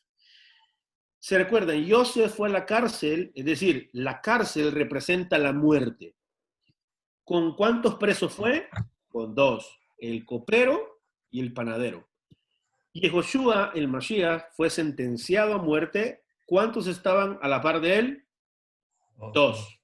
Se recuerdan, Yosef fue a la cárcel, es decir, la cárcel representa la muerte. ¿Con cuántos presos fue? Con dos, el copero y el panadero. Y Joshua, el Mashiach, fue sentenciado a muerte. ¿Cuántos estaban a la par de él? Dos.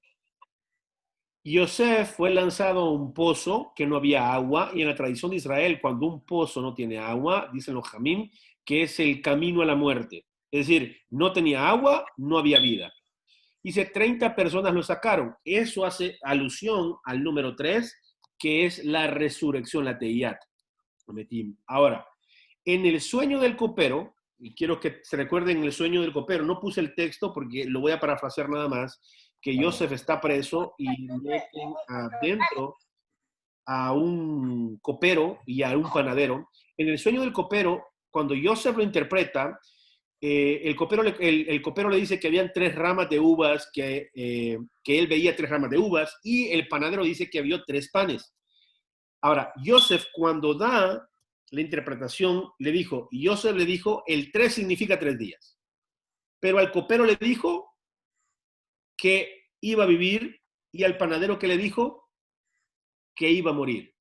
Yosef fue lanzado a un pozo que no había agua, y en la tradición de Israel, cuando un pozo no tiene agua, dicen los Jamim, que es el camino a la muerte. Es decir, no tenía agua, no había vida. Dice, 30 personas lo sacaron. Eso hace alusión al número 3, que es la resurrección, la Teiyat. Ahora, en el sueño del copero, y quiero que se recuerden el sueño del copero, no puse el texto porque lo voy a parafrasear nada más, que Yosef está preso y meten adentro a un copero y a un panadero. En el sueño del copero, cuando Yosef lo interpreta, el copero le dice que habían 3 ramas de uvas, que él veía 3 ramas de uvas, y el panadero dice que había 3 panes. Ahora, Yosef, cuando da la interpretación, Yosef le dijo, el 3 significa 3 días. Pero al copero le dijo que iba a vivir, y al panadero que le dijo que iba a morir.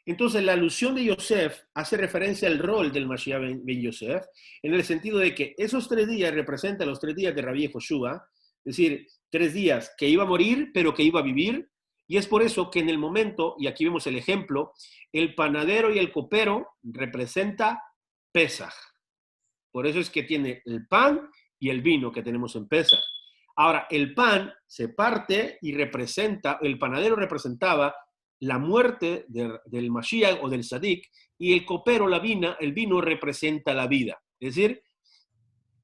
Entonces, la alusión de Yosef hace referencia al rol del Mashiach ben Yosef, en el sentido de que esos 3 días representan los 3 días de Rabbi Joshua, es decir, 3 días que iba a morir, pero que iba a vivir, y es por eso que en el momento, y aquí vemos el ejemplo, el panadero y el copero representa Pesaj. Por eso es que tiene el pan y el vino que tenemos en Pesaj. Ahora, el pan se parte y el panadero representaba la muerte del Mashiach o del Sadik, y el copero, el vino representa la vida. Es decir,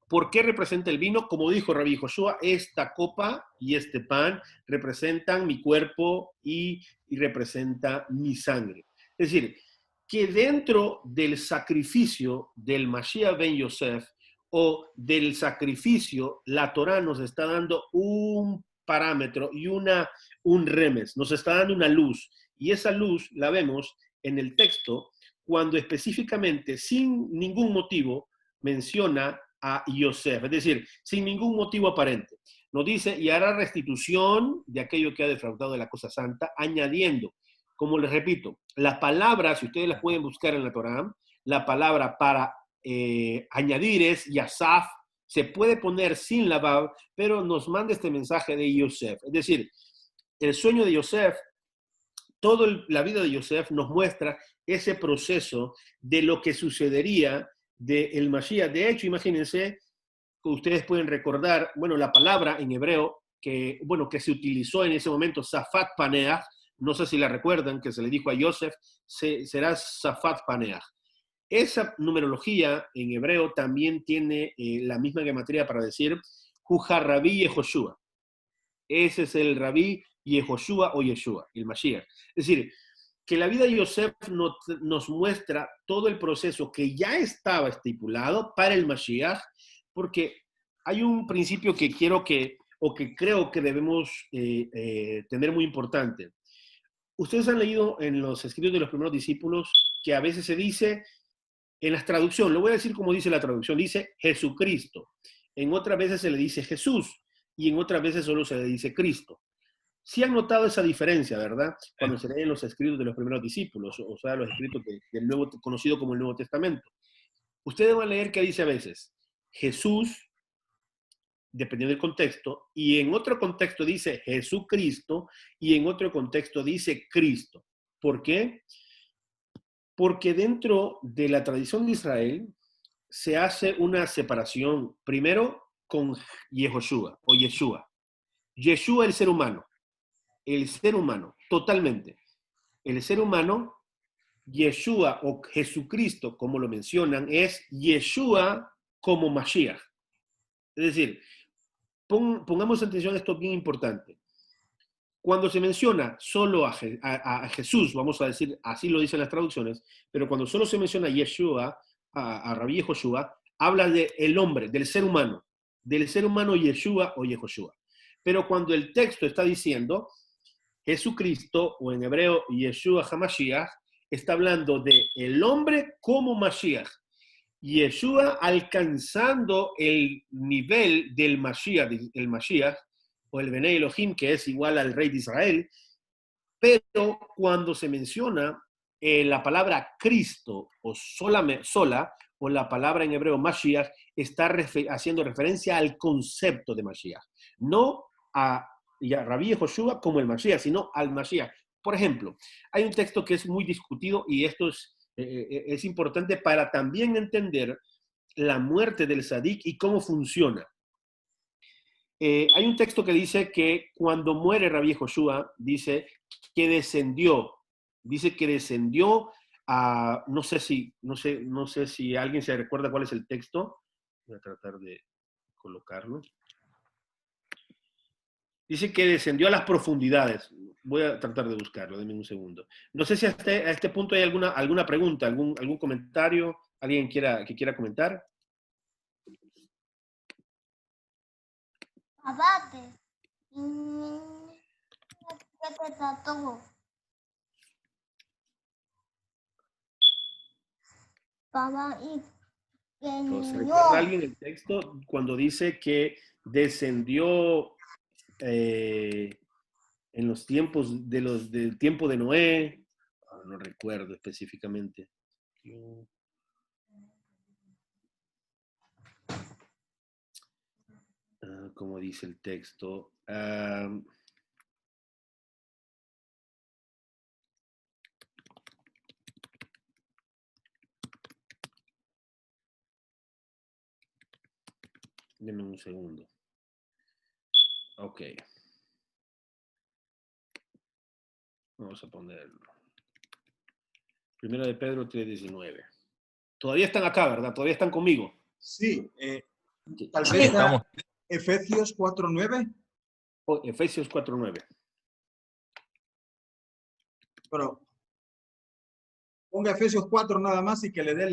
¿por qué representa el vino? Como dijo Rabbi Joshua, esta copa y este pan representan mi cuerpo y representa mi sangre. Es decir, que dentro del sacrificio del Mashiach ben Yosef o del sacrificio, la Torah nos está dando un parámetro y un remes, nos está dando una luz. Y esa luz la vemos en el texto cuando específicamente, sin ningún motivo, menciona a Yosef, es decir, sin ningún motivo aparente. Nos dice, y hará restitución de aquello que ha defraudado de la cosa santa, añadiendo, como les repito, la palabra, si ustedes las pueden buscar en la Torah, la palabra para añadir es Yasaf, se puede poner sin la Vav, pero nos manda este mensaje de Yosef. Es decir, el sueño de Yosef, toda la vida de Yosef nos muestra ese proceso de lo que sucedería del Mashiach. De hecho, imagínense, ustedes pueden recordar, la palabra en hebreo que se utilizó en ese momento, Safat Paneach, no sé si la recuerdan, que se le dijo a Yosef, será Safat Paneach. Esa numerología en hebreo también tiene la misma gematría para decir Juha Rabí Yehoshua. Ese es el Rabí Yehoshua o Yeshua, el Mashiach. Es decir, que la vida de Yosef nos muestra todo el proceso que ya estaba estipulado para el Mashiach, porque hay un principio que creo que debemos tener muy importante. Ustedes han leído en los escritos de los primeros discípulos que a veces se dice, en la traducción, lo voy a decir como dice la traducción, dice Jesucristo. En otras veces se le dice Jesús y en otras veces solo se le dice Cristo. Sí han notado esa diferencia, ¿verdad? Cuando se leen los escritos de los primeros discípulos, o sea, los escritos del Nuevo, conocido como el Nuevo Testamento. Ustedes van a leer que dice a veces Jesús, dependiendo del contexto, y en otro contexto dice Jesucristo, y en otro contexto dice Cristo. ¿Por qué? Porque dentro de la tradición de Israel se hace una separación, primero con Yehoshua o Yeshua. Yeshua, el ser humano, totalmente. El ser humano, Yeshua o Jesucristo, como lo mencionan, es Yeshua como Mashiach. Es decir, pongamos atención a esto bien importante. Cuando se menciona solo a Jesús, vamos a decir, así lo dicen las traducciones, pero cuando solo se menciona a Yeshua, a Rabí Yehoshua, habla del hombre, del ser humano Yeshua o Yehoshua. Pero cuando el texto está diciendo Jesucristo, o en hebreo Yeshua HaMashiach, está hablando de el hombre como Mashiach. Yeshua alcanzando el nivel del Mashiach, el Mashiach, o el Benei Elohim, que es igual al rey de Israel, pero cuando se menciona la palabra Cristo, o sola, o la palabra en hebreo Mashiach, está haciendo referencia al concepto de Mashiach, no a Rabí Yehoshua como el Mashiach, sino al Mashiach. Por ejemplo, hay un texto que es muy discutido y esto es importante para también entender la muerte del Sadik y cómo funciona. Hay un texto que dice que cuando muere Rabí Yehoshua, dice que descendió a, no sé si alguien se recuerda cuál es el texto. Voy a tratar de colocarlo. Dice que descendió a las profundidades. Voy a tratar de buscarlo, denme un segundo. No sé si a este punto hay alguna pregunta, algún comentario, alguien que quiera comentar. Abate. ¿Se recuerda alguien el texto cuando dice que descendió en los tiempos del tiempo de Noé? No recuerdo específicamente. ¿Cómo dice el texto? Denme un segundo. Ok. Vamos a ponerlo. Primero de Pedro 3:19. Todavía están acá, ¿verdad? Todavía están conmigo. Sí, tal Sí, vez estamos. Efesios 4:9, Efesios 4:9. pero ponga Efesios 4 nada más y que le dé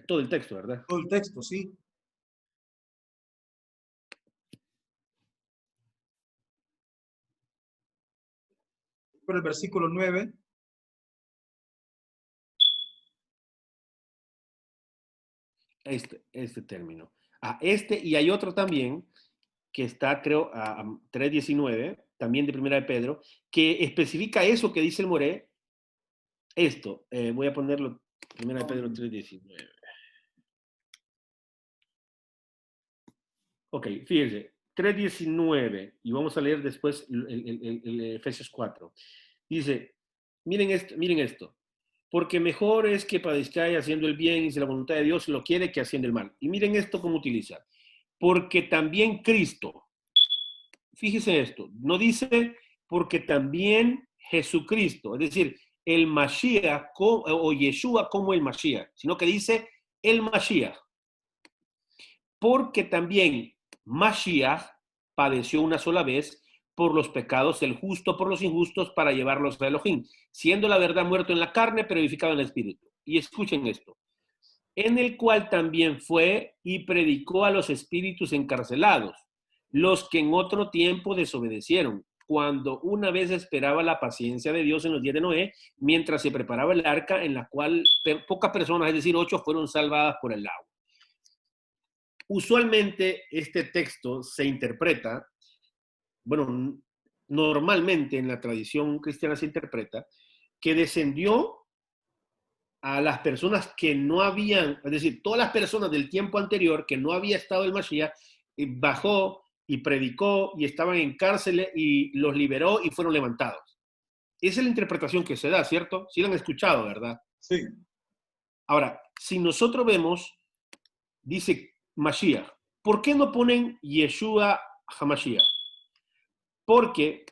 Todo el texto, ¿verdad? todo el texto, sí. Pero el versículo 9. Este término. Y hay otro también que está, creo, a 3:19, también de Primera de Pedro, que especifica eso que dice el Moré. Esto, voy a ponerlo, Primera de Pedro 3:19. Ok, fíjense, 3:19, y vamos a leer después el Efesios 4. Dice, miren esto, porque mejor es que padezcáis haciendo el bien y si la voluntad de Dios lo quiere que haciendo el mal. Y miren esto cómo utiliza. Porque también Cristo, fíjese esto, no dice porque también Jesucristo, es decir, el Mashiach o Yeshua como el Mashiach, sino que dice el Mashiach. Porque también Mashiach padeció una sola vez por los pecados del justo, por los injustos, para llevarlos a Elohim, siendo la verdad muerto en la carne, pero vivificado en el espíritu. Y escuchen esto. En el cual también fue y predicó a los espíritus encarcelados, los que en otro tiempo desobedecieron, cuando una vez esperaba la paciencia de Dios en los días de Noé, mientras se preparaba el arca en la cual pocas personas, es decir, 8, fueron salvadas por el agua. Usualmente este texto se interpreta, bueno, normalmente en la tradición cristiana se interpreta, que descendió a las personas que no habían, es decir, todas las personas del tiempo anterior que no había estado el Mashiach, bajó y predicó y estaban en cárceles y los liberó y fueron levantados. Esa es la interpretación que se da, ¿cierto? Sí lo han escuchado, ¿verdad? Sí. Ahora, si nosotros vemos, dice Mashiach, ¿por qué no ponen Yeshua HaMashiach? Porque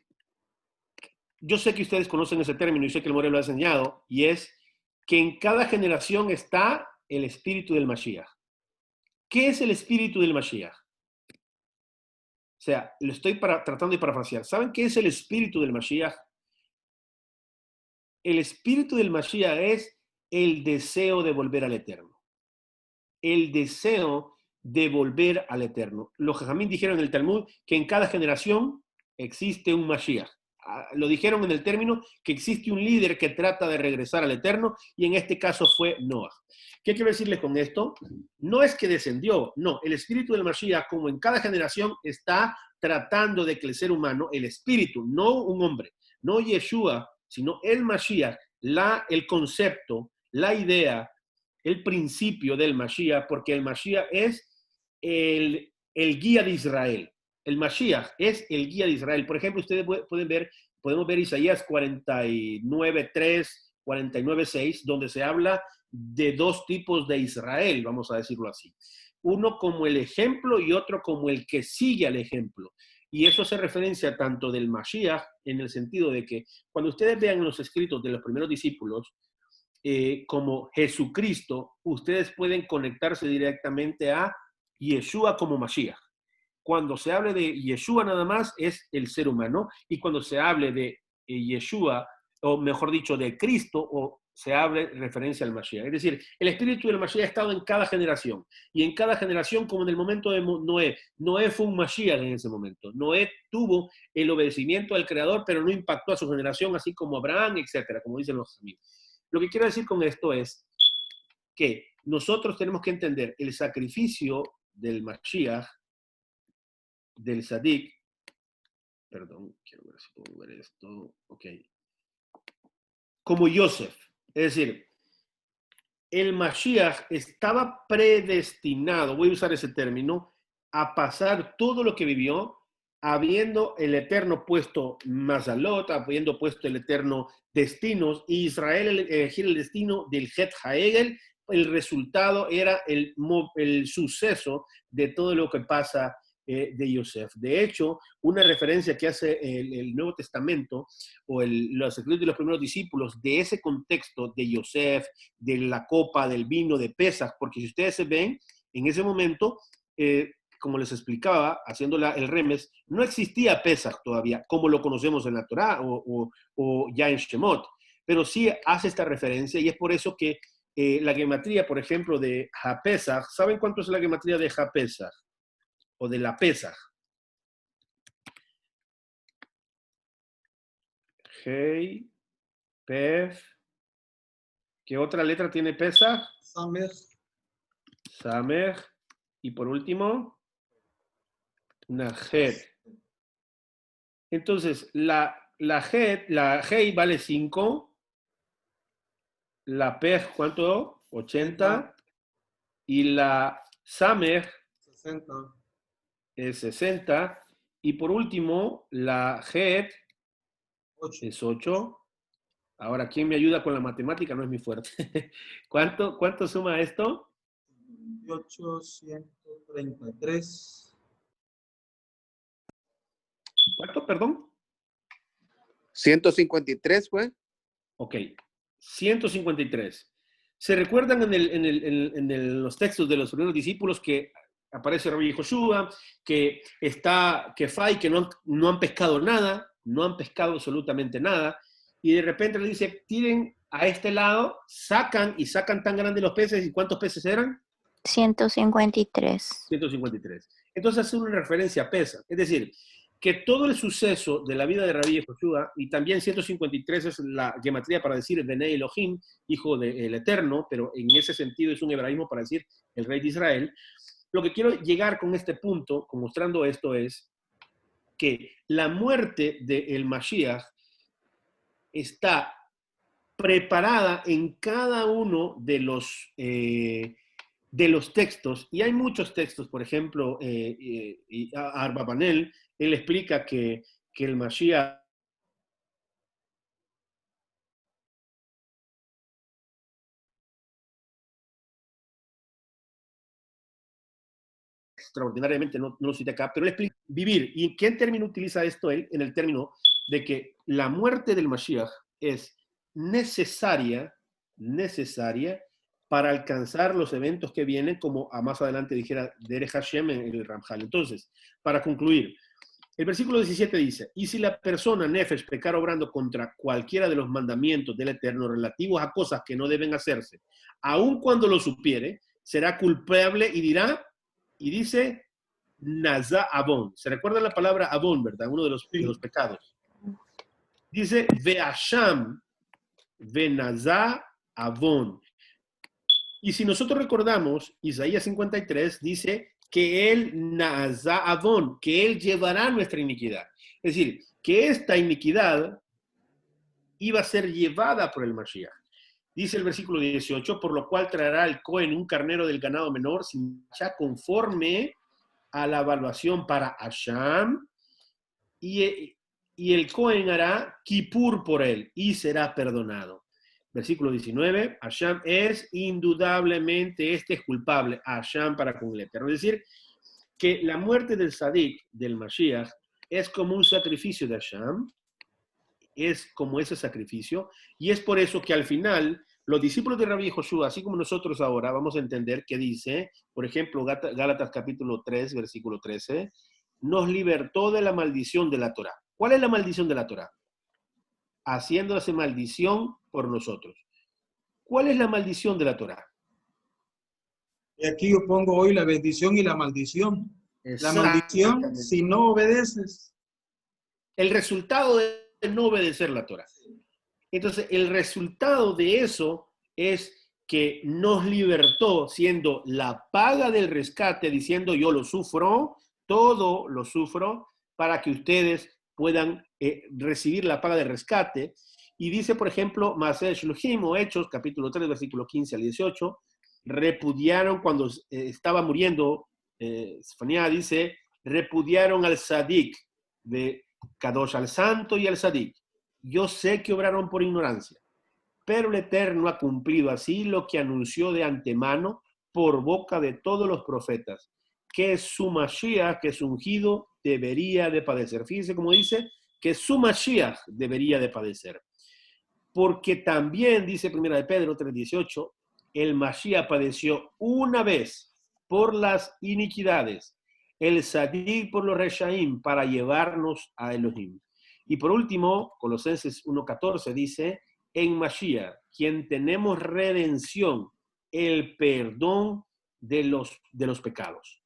yo sé que ustedes conocen ese término y sé que el More lo ha enseñado, y es que en cada generación está el espíritu del Mashiach. ¿Qué es el espíritu del Mashiach? O sea, lo estoy tratando de parafrasear. ¿Saben qué es el espíritu del Mashiach? El espíritu del Mashiach es el deseo de volver al Eterno. El deseo de volver al Eterno. Los Jajamín dijeron en el Talmud que en cada generación existe un Mashiach. Lo dijeron en el término que existe un líder que trata de regresar al Eterno, y en este caso fue Noah. ¿Qué quiero decirles con esto? No es que descendió, no. El espíritu del Mashiach, como en cada generación, está tratando de que el ser humano, el espíritu, no un hombre, no Yeshua, sino el Mashiach, el concepto, la idea, el principio del Mashiach, porque el Mashiach es el guía de Israel. El Mashiach es el guía de Israel. Por ejemplo, ustedes pueden ver, podemos ver Isaías 49:3, 49:6, donde se habla de dos tipos de Israel, vamos a decirlo así. Uno como el ejemplo y otro como el que sigue al ejemplo. Y eso hace referencia tanto del Mashiach, en el sentido de que cuando ustedes vean los escritos de los primeros discípulos, como Jesucristo, ustedes pueden conectarse directamente a Yeshua como Mashiach. Cuando se hable de Yeshua nada más es el ser humano, y cuando se hable de Yeshua, o mejor dicho, de Cristo, o se hable referencia al Mashiach. Es decir, el espíritu del Mashiach ha estado en cada generación, y en cada generación, como en el momento de Noé. Noé fue un Mashiach en ese momento. Noé tuvo el obedecimiento al Creador, pero no impactó a su generación, así como Abraham, etcétera, como dicen los amigos. Lo que quiero decir con esto es que nosotros tenemos que entender el sacrificio del Mashiach, del Sadik, perdón, quiero ver si puedo ver esto, ok, como Yosef. Es decir, el Mashiach estaba predestinado, voy a usar ese término, a pasar todo lo que vivió, habiendo el Eterno puesto Mazalot, habiendo puesto el Eterno destinos, y Israel elegir el destino del Het Haegel. El resultado era el suceso de todo lo que pasa de Yosef. De hecho, una referencia que hace el Nuevo Testamento, o los escritos de los primeros discípulos, de ese contexto de Yosef, de la copa, del vino, de Pesach, porque si ustedes se ven, en ese momento, como les explicaba, haciendo el remes, no existía Pesach todavía, como lo conocemos en la Torá o ya en Shemot, pero sí hace esta referencia, y es por eso que la gematría, por ejemplo, de HaPesach, ¿saben cuánto es la gematría de HaPesach? O de la Pesach. Hei, Pef. ¿Qué otra letra tiene Pesach? Samer. Samer. Y por último, Nahet. Entonces, la Hei vale 5. La Pej, ¿cuánto? 80. Y la Samer 60. es 60. Y por último, la Het 8. es 8. Ahora, ¿quién me ayuda con la matemática? No es mi fuerte. ¿Cuánto suma esto? 833. ¿Cuánto, perdón? 153 fue. Ok, 153. ¿Se recuerdan en los textos de los primeros discípulos que aparece Rabbi Joshua, que Fai, que no han pescado nada, no han pescado absolutamente nada, y de repente le dice, tiren a este lado, sacan tan grandes los peces, ¿y cuántos peces eran? 153. 153. Entonces hace una referencia a Pesach, es decir, que todo el suceso de la vida de Rabbi Joshua, y también 153 es la gematría para decir Benei Elohim, hijo del Eterno, pero en ese sentido es un hebraísmo para decir el rey de Israel. Lo que quiero llegar con este punto, mostrando esto, es que la muerte del Mashiach está preparada en cada uno de los textos, y hay muchos textos, por ejemplo, Arbabanel, él explica que el Mashiach extraordinariamente, no lo cité acá, pero él explica vivir. ¿Y en qué término utiliza esto él? En el término de que la muerte del Mashiach es necesaria para alcanzar los eventos que vienen, como a más adelante dijera Derech Hashem en el Ramjal. Entonces, para concluir, el versículo 17 dice, y si la persona, Nefesh, pecar obrando contra cualquiera de los mandamientos del Eterno relativos a cosas que no deben hacerse, aun cuando lo supiere, será culpable y dirá, y dice, Nazá Abón. ¿Se recuerda la palabra Abón, verdad? Uno de los pecados. Dice, Veasham, Venazá Abón. Y si nosotros recordamos, Isaías 53 dice que él Nazá Abón, que él llevará nuestra iniquidad. Es decir, que esta iniquidad iba a ser llevada por el Mashiach. Dice el versículo 18, por lo cual traerá el Cohen un carnero del ganado menor, sin ya conforme a la evaluación para Hasham, y el Cohen hará Kippur por él, y será perdonado. Versículo 19, Hasham es indudablemente, este es culpable, Hasham para con el Eterno. Es decir, que la muerte del Sadik, del Mashiach, es como un sacrificio de Hasham, es como ese sacrificio, y es por eso que al final los discípulos de Rabbi Joshua, así como nosotros ahora, vamos a entender que dice, por ejemplo, Gálatas capítulo 3, versículo 13, nos libertó de la maldición de la Torá. ¿Cuál es la maldición de la Torá? Haciéndose maldición por nosotros. ¿Cuál es la maldición de la Torá? Y aquí yo pongo hoy la bendición y la maldición. La maldición si no obedeces. El resultado de no obedecer la Torá. Entonces, el resultado de eso es que nos libertó siendo la paga del rescate, diciendo yo lo sufro, todo lo sufro, para que ustedes puedan recibir la paga del rescate. Y dice, por ejemplo, Maaseh Shluchim o Hechos, capítulo 3, versículo 15 al 18, repudiaron cuando estaba muriendo, Sefanía dice, repudiaron al Sadik, de Kadosh, al santo y al Sadik. Yo sé que obraron por ignorancia, pero el Eterno ha cumplido así lo que anunció de antemano por boca de todos los profetas, que su Mashiach, que su ungido, debería de padecer. Fíjense cómo dice, que su Mashiach debería de padecer. Porque también, dice 1 de Pedro 3:18, el Mashiach padeció una vez por las iniquidades, el Sadik por los Reshaim, para llevarnos a Elohim. Y por último, Colosenses 1:14 dice, en Mashiach, quien tenemos redención, el perdón de los pecados.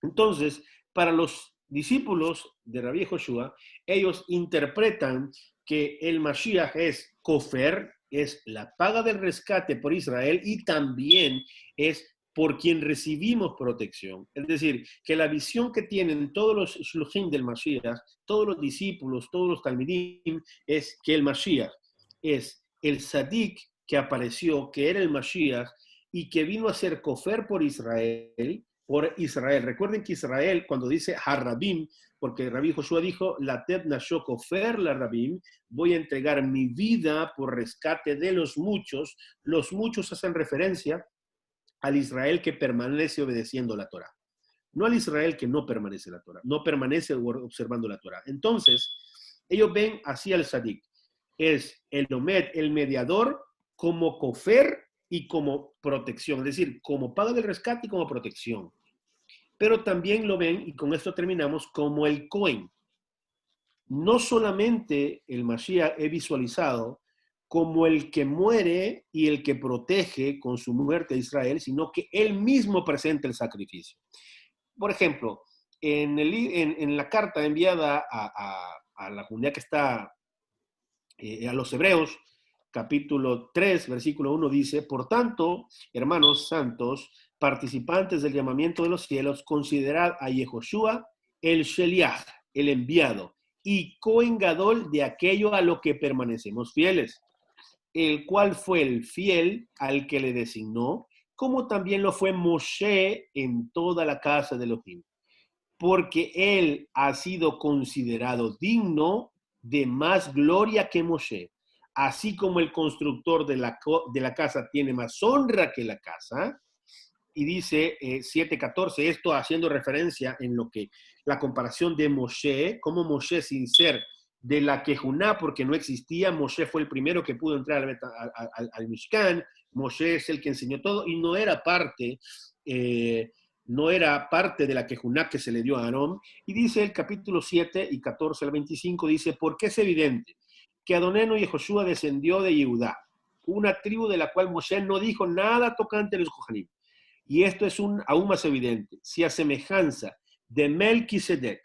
Entonces, para los discípulos de Rabbi Joshua, ellos interpretan que el Mashiach es Kofer, es la paga del rescate por Israel y también es por quien recibimos protección. Es decir, que la visión que tienen todos los shluchim del Mashiach, todos los discípulos, todos los talmidim, es que el Mashiach es el Sadik que apareció, que era el Mashiach y que vino a ser Kofer por Israel. Recuerden que Israel, cuando dice Harrabim, porque Rabbi Joshua dijo, la Ted Nashó Kofer la Rabim, voy a entregar mi vida por rescate de los muchos hacen referencia al Israel que permanece obedeciendo la Torah, no al Israel que no permanece la Torah, no permanece observando la Torah. Entonces, ellos ven así al Sadik, es el Omed, el mediador, como Kofer y como protección, es decir, como paga del rescate y como protección. Pero también lo ven, y con esto terminamos, como el Cohen. No solamente el Mashiach es visualizado como el que muere y el que protege con su muerte a Israel, sino que él mismo presenta el sacrificio. Por ejemplo, en la carta enviada a la comunidad que está a los hebreos, capítulo 3, versículo 1 dice, por tanto, hermanos santos, participantes del llamamiento de los cielos, considerad a Yehoshua el Sheliach, el enviado, y Cohen Gadol de aquello a lo que permanecemos fieles, el cual fue el fiel al que le designó, como también lo fue Moshe en toda la casa de Elohim, porque él ha sido considerado digno de más gloria que Moshe, así como el constructor de la casa tiene más honra que la casa. Y dice 7:14, esto haciendo referencia en lo que la comparación de Moshe, como Moshe sin ser de la Kejuná, porque no existía, Moshe fue el primero que pudo entrar al Mishkan, Moshe es el que enseñó todo y no era parte de la Kejuná que se le dio a Aarón. Y dice el capítulo 7 y 14 al 25, dice, porque es evidente que Adoneno y Joshua descendió de Yehudá, una tribu de la cual Moshe no dijo nada tocante a los Kohanim. Y esto es aún más evidente. Si a semejanza de Melquisedec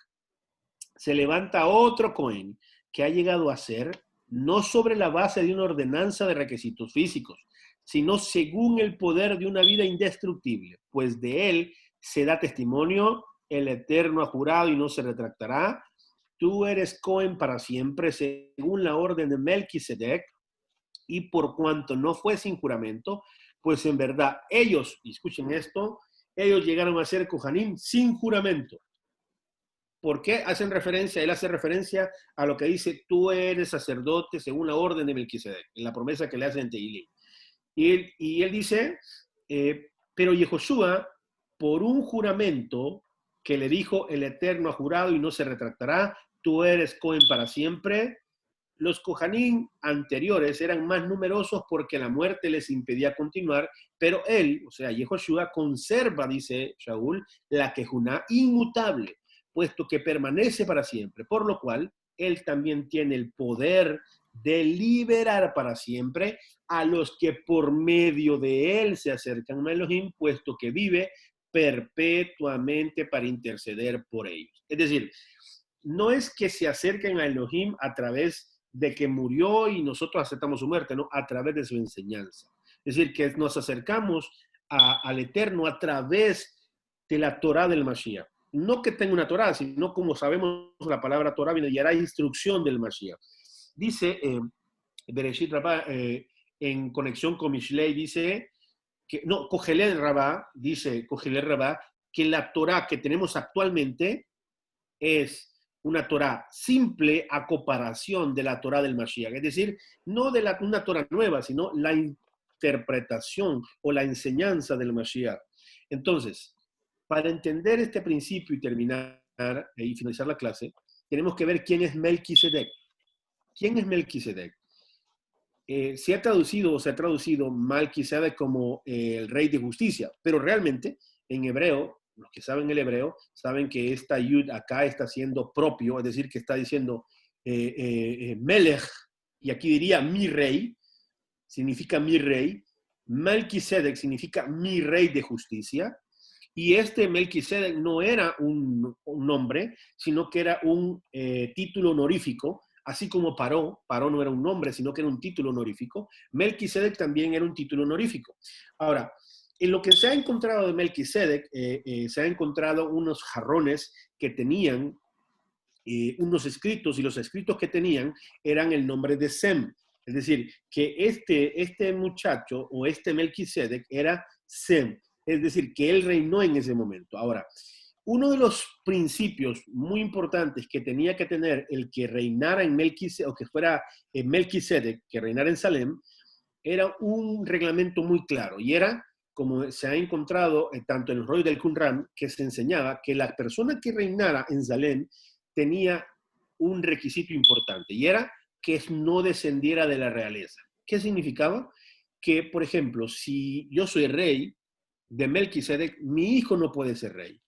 se levanta otro Cohen que ha llegado a ser, no sobre la base de una ordenanza de requisitos físicos, sino según el poder de una vida indestructible, pues de él se da testimonio, el Eterno ha jurado y no se retractará. Tú eres Cohen para siempre, según la orden de Melquisedec, y por cuanto no fue sin juramento, pues en verdad ellos, y escuchen esto, ellos llegaron a ser Kohanim sin juramento. ¿Por qué hacen referencia? Él hace referencia a lo que dice, tú eres sacerdote según la orden de Melquisedec, en la promesa que le hace en Tehilim. Y él dice, pero Yehoshua, por un juramento que le dijo el Eterno ha jurado y no se retractará, tú eres Cohen para siempre. Los Kohanim anteriores eran más numerosos porque la muerte les impedía continuar, pero él, o sea, Yehoshua, conserva, dice Shaul, la Kejuná inmutable, puesto que permanece para siempre, por lo cual él también tiene el poder de liberar para siempre a los que por medio de él se acercan a Elohim, puesto que vive perpetuamente para interceder por ellos. Es decir, no es que se acerquen a Elohim a través de que murió y nosotros aceptamos su muerte, no, a través de su enseñanza. Es decir, que nos acercamos al Eterno a través de la Torá del Mashiach. No que tenga una Torá, sino como sabemos la palabra Torá viene y hará instrucción del Mashiach. Dice Bereshit Rabá, en conexión con Mishlei, dice que, no, Kohelel Rabá, dice Kohelel Rabá, que la Torá que tenemos actualmente es una Torá simple a comparación de la Torá del Mashiach. Es decir, no de una Torá nueva, sino la interpretación o la enseñanza del Mashiach. Entonces, para entender este principio y terminar y finalizar la clase, tenemos que ver quién es Melquisedec. ¿Quién es Melquisedec? Se ha traducido Melquisedec como el rey de justicia, pero realmente en hebreo, los que saben el hebreo, saben que esta yud acá está siendo propio, es decir, que está diciendo Melech, y aquí diría mi rey, significa mi rey. Melquisedec significa mi rey de justicia. Y este Melquisedec no era un nombre, sino que era un título honorífico, así como Paró no era un nombre, sino que era un título honorífico. Melquisedec también era un título honorífico. Ahora, en lo que se ha encontrado de Melquisedec, se ha encontrado unos jarrones que tenían unos escritos, y los escritos que tenían eran el nombre de Sem. Es decir, que este muchacho o este Melquisedec era Sem. Es decir, que él reinó en ese momento. Ahora, uno de los principios muy importantes que tenía que tener el que reinara en Melquisedec, o que fuera Melquisedec, que reinara en Salem, era un reglamento muy claro, y era, como se ha encontrado tanto en el rollo del Qumran, que se enseñaba que la persona que reinara en Salem tenía un requisito importante, y era que no descendiera de la realeza. ¿Qué significaba? Que, por ejemplo, si yo soy rey de Melquisedec, mi hijo no puede ser rey.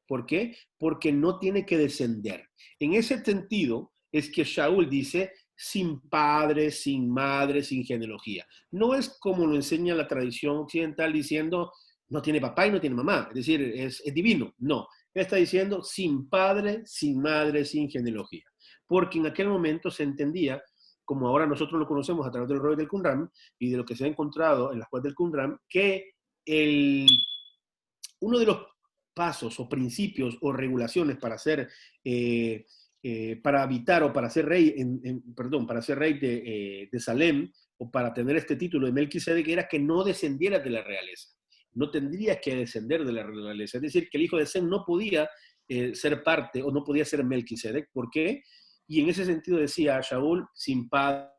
¿Por qué? Porque no tiene que descender. En ese sentido es que Shaul dice sin padre, sin madre, sin genealogía. No es como lo enseña la tradición occidental diciendo no tiene papá y no tiene mamá, es decir, es divino. No, él está diciendo sin padre, sin madre, sin genealogía. Porque en aquel momento se entendía, como ahora nosotros lo conocemos a través del rollo del Qumran y de lo que se ha encontrado en las cuevas del Qumran, que uno de los pasos o principios o regulaciones para ser para habitar o para ser rey, para ser rey de Salem, o para tener este título de Melquisedec, era que no descendiera de la realeza. No tendría que descender de la realeza. Es decir, que el hijo de Sem no podía ser parte o no podía ser Melquisedec. ¿Por qué? Y en ese sentido decía Shaul, sin padre,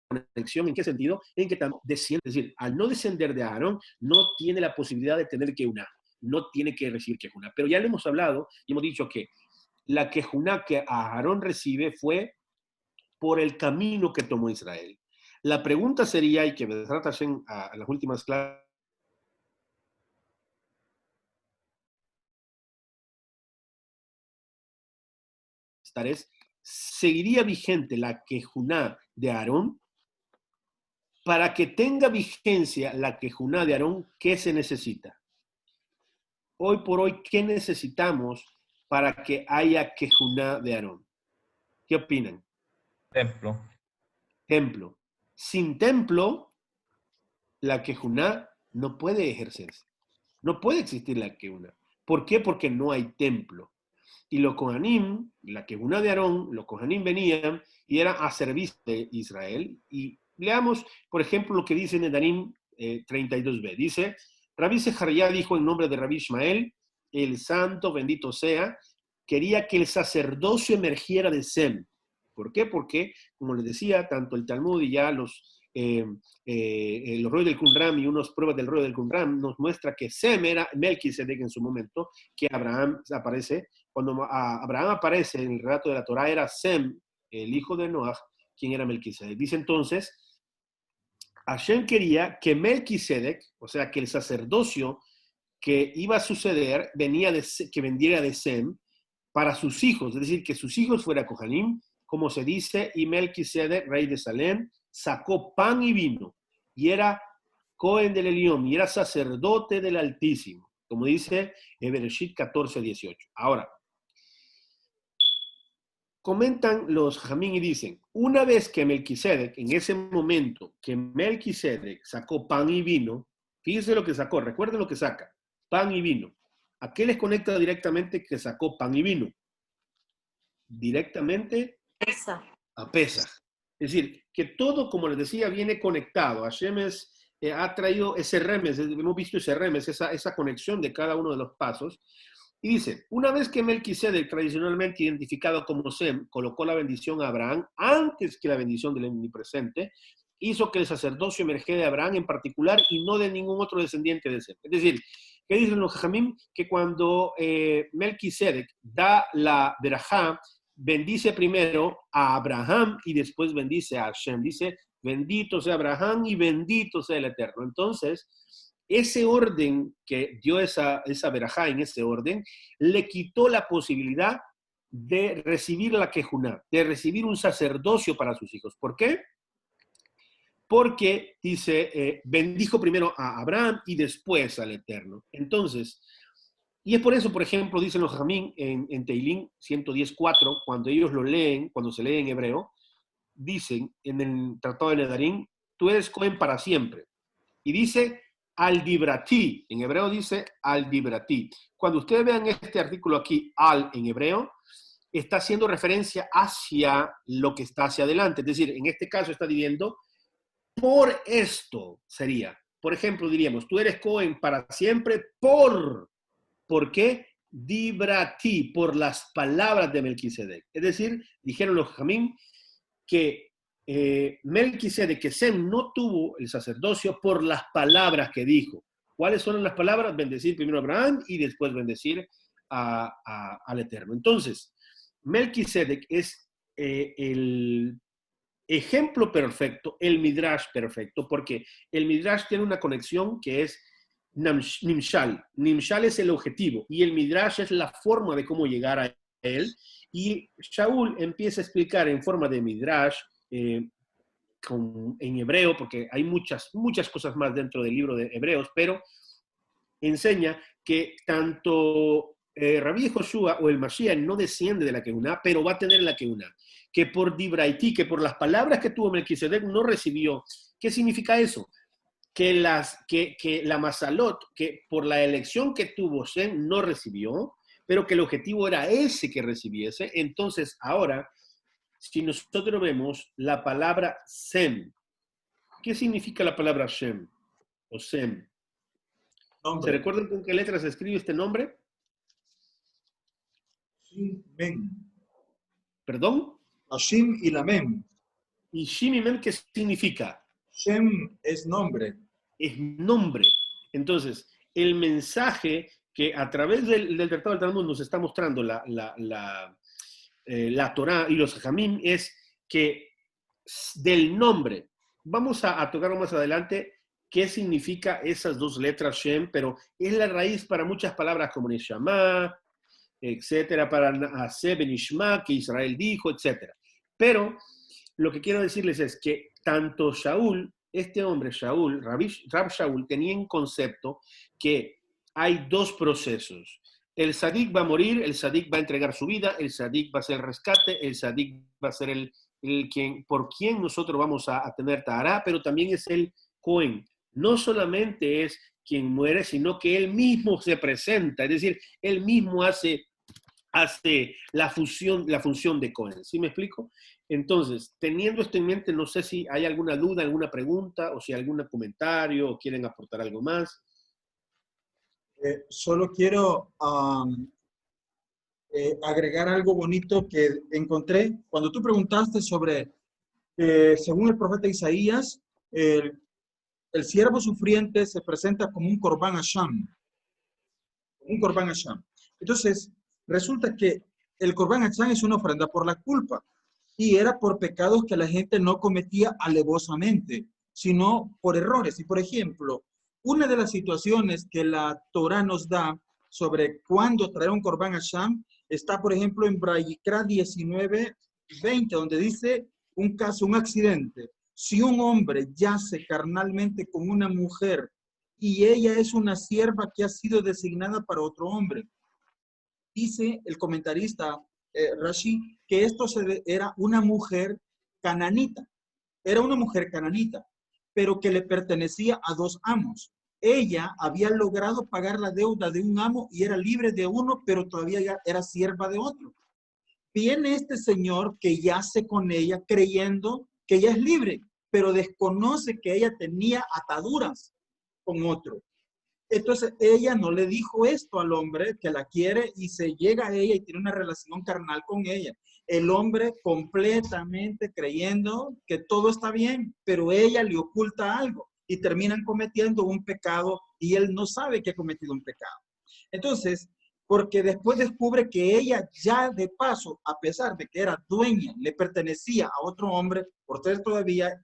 conexión. ¿En qué sentido? En que también desciende, es decir, al no descender de Aarón, no tiene la posibilidad de tener Kehuná, no tiene que recibir Kehuná. Pero ya lo hemos hablado y hemos dicho que la Kehuná que Aarón recibe fue por el camino que tomó Israel. La pregunta sería, y que me trata a las últimas clases, es, ¿seguiría vigente la Kehuná de Aarón? Para que tenga vigencia la Kehuná de Aarón, ¿qué se necesita? Hoy por hoy, ¿qué necesitamos para que haya Kehuná de Aarón? ¿Qué opinan? Templo. Templo. Sin templo, la Kehuná no puede ejercerse. No puede existir la Kehuná. ¿Por qué? Porque no hay templo. Y los Kohanim, la Kehuná de Aarón, los Kohanim venían y eran a servicio de Israel. Y leamos, por ejemplo, lo que dice en Nedarim 32b. Dice, Rabbi Zeharia dijo en nombre de Rabbi Ishmael, el santo, bendito sea, quería que el sacerdocio emergiera de Sem. ¿Por qué? Porque, como les decía, tanto el Talmud y ya los rollos del Qumran y unas pruebas del rollo del Qumran nos muestra que Sem era Melquisedec en su momento, que Abraham aparece. Cuando Abraham aparece en el relato de la Torá, era Sem, el hijo de Noah, quien era Melquisedec. Dice entonces, Hashem quería que Melquisedec, o sea, que el sacerdocio que iba a suceder que vendiera de Sem para sus hijos, es decir, que sus hijos fueran Kohanim, como se dice, y Melquisedec, rey de Salem, sacó pan y vino, y era Cohen del Elión, y era sacerdote del Altísimo, como dice Bereshit 14:18. Ahora, comentan los Jamín y dicen, una vez que Melquisedec, en ese momento que Melquisedec sacó pan y vino, fíjense lo que sacó, recuerden lo que saca, pan y vino. ¿A qué les conecta directamente que sacó pan y vino? Directamente Esa. a Pesaj. Es decir, que todo, como les decía, viene conectado. Hashem ha traído ese remes, hemos visto ese remes, esa conexión de cada uno de los pasos. Y dice, una vez que Melquisedec, tradicionalmente identificado como Sem, colocó la bendición a Abraham antes que la bendición del omnipresente, hizo que el sacerdocio emergiera de Abraham en particular y no de ningún otro descendiente de Sem. Es decir, ¿qué dicen los Jajamim? Que cuando Melquisedec da la verajá, bendice primero a Abraham y después bendice a Hashem. Dice, bendito sea Abraham y bendito sea el Eterno. Entonces, ese orden que dio esa verajá en ese orden, le quitó la posibilidad de recibir la Kehuná, de recibir un sacerdocio para sus hijos. ¿Por qué? Porque dice, bendijo primero a Abraham y después al Eterno. Entonces, y es por eso, por ejemplo, dicen los Jamín en Teilín 110:4, cuando ellos lo leen, cuando se lee en hebreo, dicen en el Tratado de Nedarim, tú eres Cohen para siempre. Y dice, al dibrati, en hebreo dice al dibrati. Cuando ustedes vean este artículo aquí, al en hebreo, está haciendo referencia hacia lo que está hacia adelante. Es decir, en este caso está diciendo, por esto sería. Por ejemplo, diríamos, tú eres Cohen para siempre ¿por qué? Dibrati, por las palabras de Melquisedec. Es decir, dijeron los Jamín que Melquisedec, que Sem no tuvo el sacerdocio por las palabras que dijo. ¿Cuáles son las palabras? Bendecir primero a Abraham y después bendecir al Eterno. Entonces, Melquisedec es el ejemplo perfecto, el Midrash perfecto, porque el Midrash tiene una conexión que es Nimshal. Nimshal es el objetivo y el Midrash es la forma de cómo llegar a él. Y Shaul empieza a explicar en forma de Midrash, en hebreo, porque hay muchas cosas más dentro del libro de Hebreos, pero enseña que tanto Rabbi Joshua o el Mashiach no desciende de la Kehuná, pero va a tener la Kehuná. Que por Dibraití, que por las palabras que tuvo Melquisedec, no recibió ¿Qué significa eso? Que la Mazalot, que por la elección que tuvo Shem, no recibió, pero que el objetivo era ese que recibiese. Entonces, ahora, si nosotros vemos la palabra Sem, ¿qué significa la palabra Shem o Sem? ¿Se Nombre. recuerdan con qué letra se escribe este nombre? Shin, Mem. ¿Perdón? La Shin y la Mem. ¿Y Shin y Mem qué significa? Shem es nombre. Es nombre. Entonces, el mensaje que a través del Tratado del Talmud nos está mostrando la Torá y los Jamim es que del nombre, vamos a tocarlo más adelante, qué significa esas dos letras Shem, pero es la raíz para muchas palabras como Neshama, etcétera, para Naaseh Benishma, que Israel dijo, etcétera. Pero lo que quiero decirles es que tanto Shaul, este hombre Shaul, Rab Shaul, tenía en concepto que hay dos procesos. El Sadik va a morir, el Sadik va a entregar su vida, el Sadik va a ser el rescate, el Sadik va a ser el quien, por quien nosotros vamos a tener Tahara, pero también es el Cohen. No solamente es quien muere, sino que él mismo se presenta, es decir, él mismo hace la función de Cohen. ¿Sí me explico? Entonces, teniendo esto en mente, no sé si hay alguna duda, alguna pregunta, o si hay algún comentario, o quieren aportar algo más. Solo quiero agregar algo bonito que encontré. Cuando tú preguntaste sobre, según el profeta Isaías, el siervo sufriente se presenta como un Korban Hasham. Un Korban Hasham. Entonces, resulta que el Korban Hasham es una ofrenda por la culpa. Y era por pecados que la gente no cometía alevosamente, sino por errores. Y por ejemplo, una de las situaciones que la Torah nos da sobre cuándo traer un Korban Hasham está, por ejemplo, en Vayikra 19:20, donde dice un caso, un accidente. Si un hombre yace carnalmente con una mujer y ella es una sierva que ha sido designada para otro hombre, dice el comentarista Rashi que esto era una mujer cananita, era una mujer cananita, pero que le pertenecía a dos amos. Ella había logrado pagar la deuda de un amo y era libre de uno, pero todavía ya era sierva de otro. Viene este señor que yace con ella creyendo que ella es libre, pero desconoce que ella tenía ataduras con otro. Entonces ella no le dijo esto al hombre que la quiere y se llega a ella y tiene una relación carnal con ella. El hombre completamente creyendo que todo está bien, pero ella le oculta algo y terminan cometiendo un pecado y él no sabe que ha cometido un pecado. Entonces, porque después descubre que ella ya de paso, a pesar de que era dueña, le pertenecía a otro hombre, por ser todavía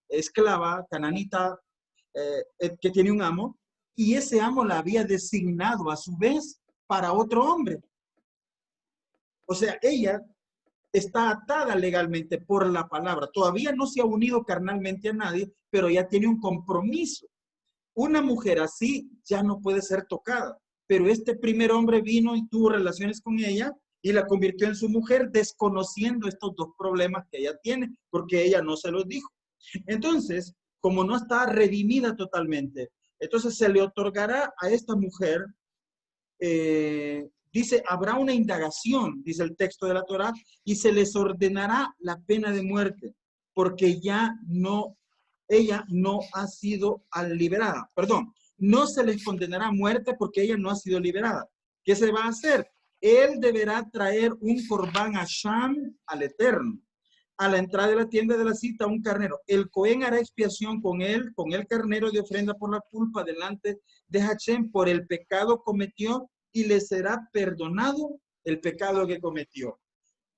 esclava, cananita, que tiene un amo, y ese amo la había designado a su vez para otro hombre. O sea, ella está atada legalmente por la palabra. Todavía no se ha unido carnalmente a nadie, pero ya tiene un compromiso. Una mujer así ya no puede ser tocada, pero este primer hombre vino y tuvo relaciones con ella y la convirtió en su mujer, desconociendo estos dos problemas que ella tiene, porque ella no se los dijo. Entonces, como no está redimida totalmente, entonces se le otorgará a esta mujer, dice, habrá una indagación, dice el texto de la Torá, y se les ordenará la pena de muerte, porque ella no ha sido liberada. Perdón, no se les condenará a muerte porque ella no ha sido liberada. ¿Qué se va a hacer? Él deberá traer un Korban Hasham al Eterno. A la entrada de la tienda de la cita, un carnero. El Cohen hará expiación con él, con el carnero de ofrenda por la culpa delante de Hashem por el pecado cometió y le será perdonado el pecado que cometió.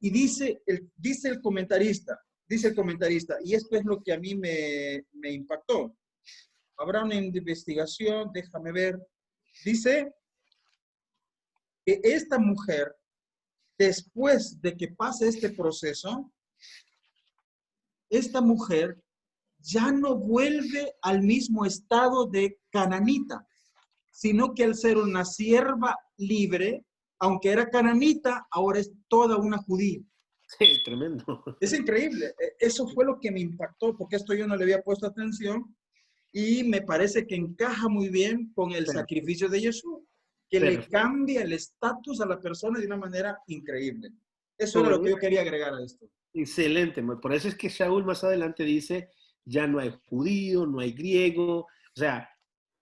Y dice el comentarista, y esto es lo que a mí me impactó. Habrá una investigación, déjame ver. Dice que esta mujer, después de que pase este proceso, esta mujer ya no vuelve al mismo estado de cananita, sino que al ser una sierva libre, aunque era cananita, ahora es toda una judía. Sí, tremendo. Es increíble. Eso fue lo que me impactó, porque esto yo no le había puesto atención y me parece que encaja muy bien con el Per- sacrificio de Jesús, que le Perfecto. cambia el estatus a la persona de una manera increíble. Eso era lo que yo Correcto. quería agregar a esto. Excelente. Por eso es que Shaul más adelante dice, ya no hay judío, no hay griego. O sea,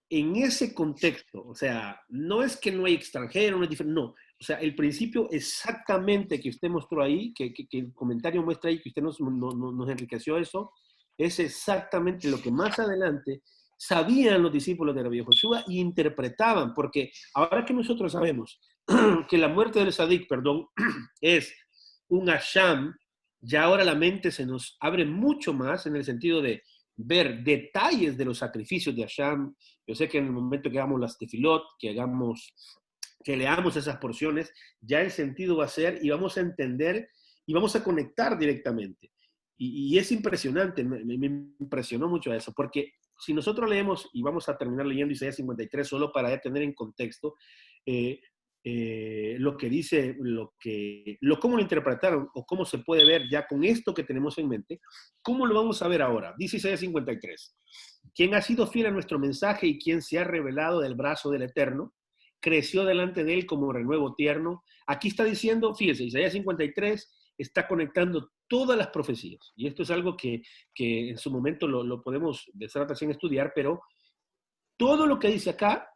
en ese contexto, o sea, no es que no hay extranjero, no es diferente, no. O sea, el principio exactamente que usted mostró ahí, que el comentario muestra ahí, que usted nos enriqueció eso, es exactamente lo que más adelante sabían los discípulos de Rabbi Joshua y interpretaban, porque ahora que nosotros sabemos que la muerte del Sadik, perdón, es un Asham, ya ahora la mente se nos abre mucho más en el sentido de ver detalles de los sacrificios de Asham. Yo sé que en el momento que hagamos las tefilot, que leamos esas porciones, ya el sentido va a ser y vamos a entender y vamos a conectar directamente. Y es impresionante, me impresionó mucho eso, porque si nosotros leemos, y vamos a terminar leyendo Isaías 53 solo para tener en contexto eh, lo que dice, cómo lo interpretaron o cómo se puede ver ya con esto que tenemos en mente, ¿cómo lo vamos a ver ahora? Dice Isaías 53. Quien ha sido fiel a nuestro mensaje y quien se ha revelado del brazo del Eterno, creció delante de él como renuevo tierno. Aquí está diciendo, fíjese, Isaías 53 está conectando todas las profecías. Y esto es algo que en su momento lo podemos de esa sin estudiar, pero todo lo que dice acá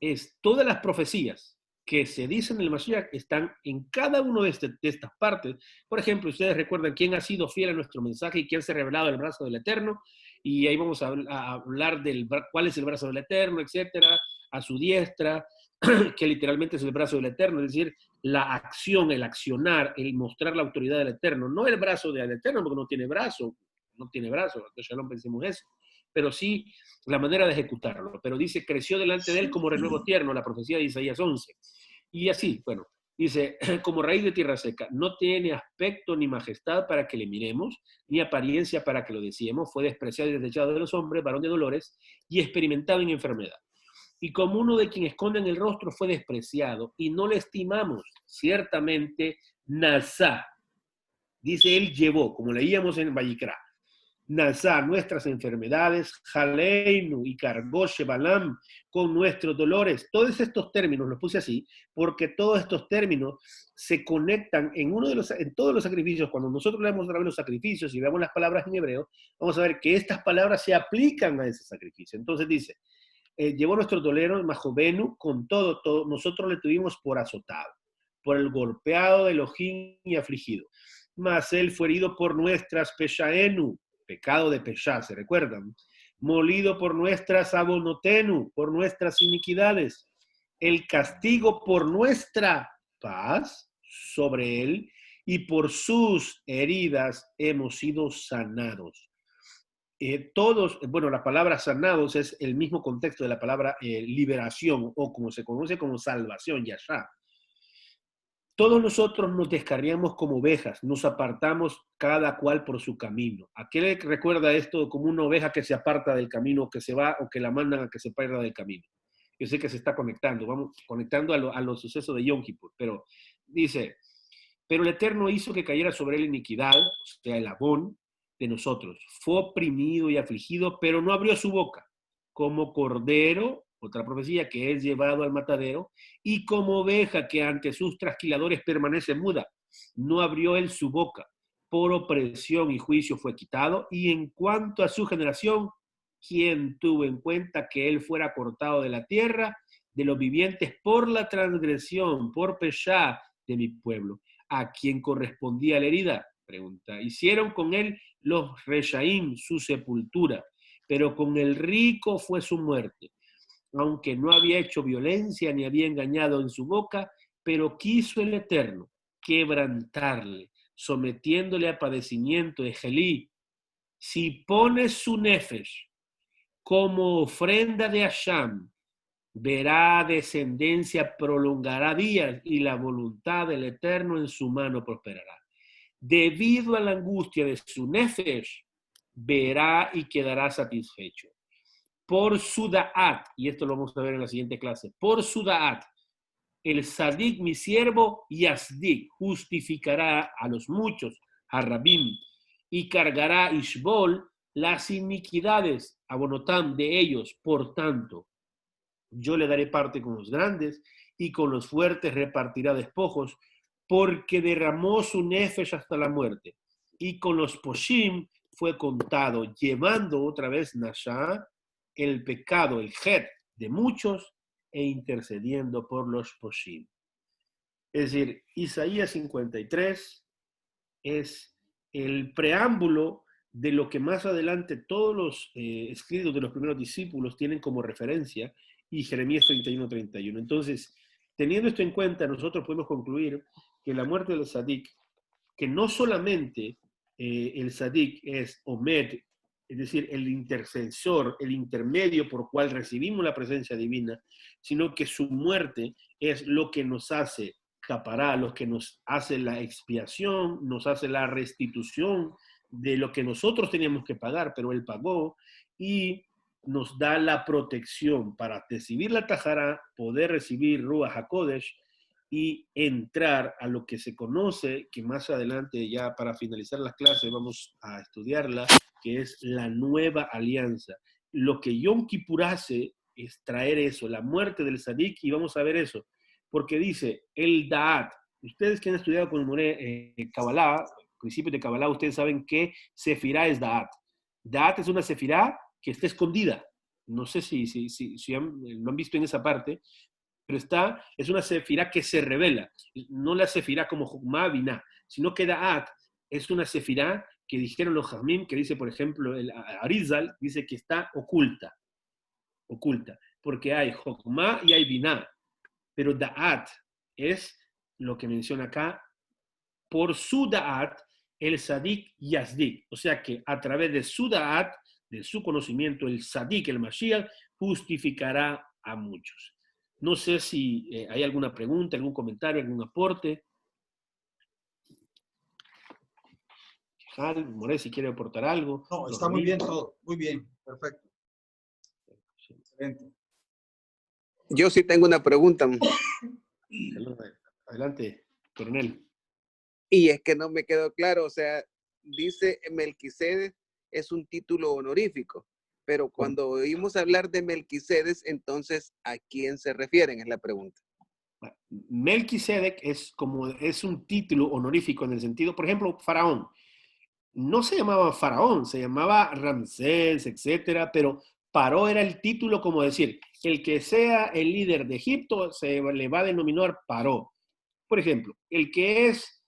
es todas las profecías que se dicen en el Mashiach están en cada una de estas partes. Por ejemplo, ustedes recuerdan quién ha sido fiel a nuestro mensaje y quién se ha revelado el brazo del Eterno, y ahí vamos a hablar del cuál es el brazo del Eterno, etcétera, a su diestra, que literalmente es el brazo del Eterno, es decir, la acción, el accionar, el mostrar la autoridad del Eterno, no el brazo del Eterno, porque no tiene brazo, entonces ya no pensemos eso, pero sí la manera de ejecutarlo. Pero dice, creció delante de él como renuevo tierno, la profecía de Isaías 11. Y así, bueno, dice, como raíz de tierra seca, no tiene aspecto ni majestad para que le miremos, ni apariencia para que lo deseemos, fue despreciado y desechado de los hombres, varón de dolores, y experimentado en enfermedad. Y como uno de quien esconden el rostro fue despreciado, y no le estimamos, ciertamente, Nazá, dice él, llevó, como leíamos en Vallicrá, Nazá, nuestras enfermedades, Jaleinu y cargó Shebalam con nuestros dolores. Todos estos términos los puse así porque todos estos términos se conectan en todos los sacrificios. Cuando nosotros leemos los sacrificios y veamos las palabras en hebreo, vamos a ver que estas palabras se aplican a ese sacrificio. Entonces dice, llevó nuestros doleros, Majovenu, con todo, nosotros le tuvimos por azotado, por el golpeado de Elohim y afligido. Mas él fue herido por nuestras peshaenu, pecado de Peshá, ¿se recuerdan? Molido por nuestras abonotenu, por nuestras iniquidades. El castigo por nuestra paz sobre él, y por sus heridas hemos sido sanados. Todos, bueno, la palabra sanados es el mismo contexto de la palabra liberación, o como se conoce como salvación, yashá. Todos nosotros nos descarriamos como ovejas, nos apartamos cada cual por su camino. ¿A qué le recuerda esto como una oveja que se aparta del camino, que se va o que la mandan a que se pierda del camino? Yo sé que se está conectando, vamos conectando a los sucesos de Yom Kippur, pero dice, pero el Eterno hizo que cayera sobre él iniquidad, o sea, el abón de nosotros. Fue oprimido y afligido, pero no abrió su boca. Como cordero, otra profecía, que es llevado al matadero, y como oveja que ante sus trasquiladores permanece muda, no abrió él su boca. Por opresión y juicio fue quitado, y en cuanto a su generación, ¿quién tuvo en cuenta que él fuera cortado de la tierra, de los vivientes, por la transgresión, por peshá de mi pueblo? ¿A quién correspondía la herida? Pregunta. Hicieron con él los reshaim su sepultura, pero con el rico fue su muerte. Aunque no había hecho violencia ni había engañado en su boca, pero quiso el Eterno quebrantarle, sometiéndole a padecimiento de Gelí. Si pones su nefesh como ofrenda de Asham, verá descendencia, prolongará días y la voluntad del Eterno en su mano prosperará. Debido a la angustia de su nefesh, verá y quedará satisfecho. Por su da'at, y esto lo vamos a ver en la siguiente clase, por su da'at, el Sadik, mi siervo, Yazdik, justificará a los muchos, a Rabim, y cargará Ishbol las iniquidades, Abonotam, de ellos. Por tanto, yo le daré parte con los grandes y con los fuertes repartirá despojos, porque derramó su nefesh hasta la muerte. Y con los poshim fue contado, llevando otra vez Nashá el pecado, el het de muchos, e intercediendo por los poshim. Es decir, Isaías 53 es el preámbulo de lo que más adelante todos los escritos de los primeros discípulos tienen como referencia, y Jeremías 31:31. Entonces, teniendo esto en cuenta, nosotros podemos concluir que la muerte del Sadik, que no solamente el Sadik es Omed, es decir, el intercesor, el intermedio por cual recibimos la presencia divina, sino que su muerte es lo que nos hace capará, lo que nos hace la expiación, nos hace la restitución de lo que nosotros teníamos que pagar, pero él pagó, y nos da la protección para recibir la Tajara, poder recibir Ruach HaKodesh y entrar a lo que se conoce, que más adelante, ya para finalizar las clases, vamos a estudiarla, que es la nueva alianza. Lo que Yom Kippur hace es traer eso, la muerte del Sadik, y vamos a ver eso, porque dice el Da'at. Ustedes que han estudiado con el Moré Kabbalah, principios de Kabbalah, ustedes saben que Sefirá es Da'at. Da'at es una Sefirá que está escondida. No sé si lo han visto en esa parte, pero es una Sefirá que se revela. No la Sefirá como Jokmah, Binah, sino que Da'at es una Sefirá que dijeron los Jazmim, que dice, por ejemplo, el Arizal, dice que está oculta, porque hay Jokmah y hay Binah, pero Da'at es lo que menciona acá, por su Da'at, el Sadik Yazdik, o sea que a través de su Da'at, de su conocimiento, el Sadik, el Mashiach, justificará a muchos. No sé si hay alguna pregunta, algún comentario, algún aporte. Moré, si quiere aportar algo. No, está muy bien todo. Muy bien, perfecto. Excelente. Yo sí tengo una pregunta. Adelante, coronel. Y es que no me quedó claro, o sea, dice Melquisedec es un título honorífico, pero cuando oímos hablar de Melquisedec, entonces, ¿a quién se refieren? Es la pregunta. Melquisedec es un título honorífico en el sentido, por ejemplo, Faraón. No se llamaba Faraón, se llamaba Ramsés, etcétera, pero Paró era el título, como decir, el que sea el líder de Egipto se le va a denominar Paró. Por ejemplo, el que es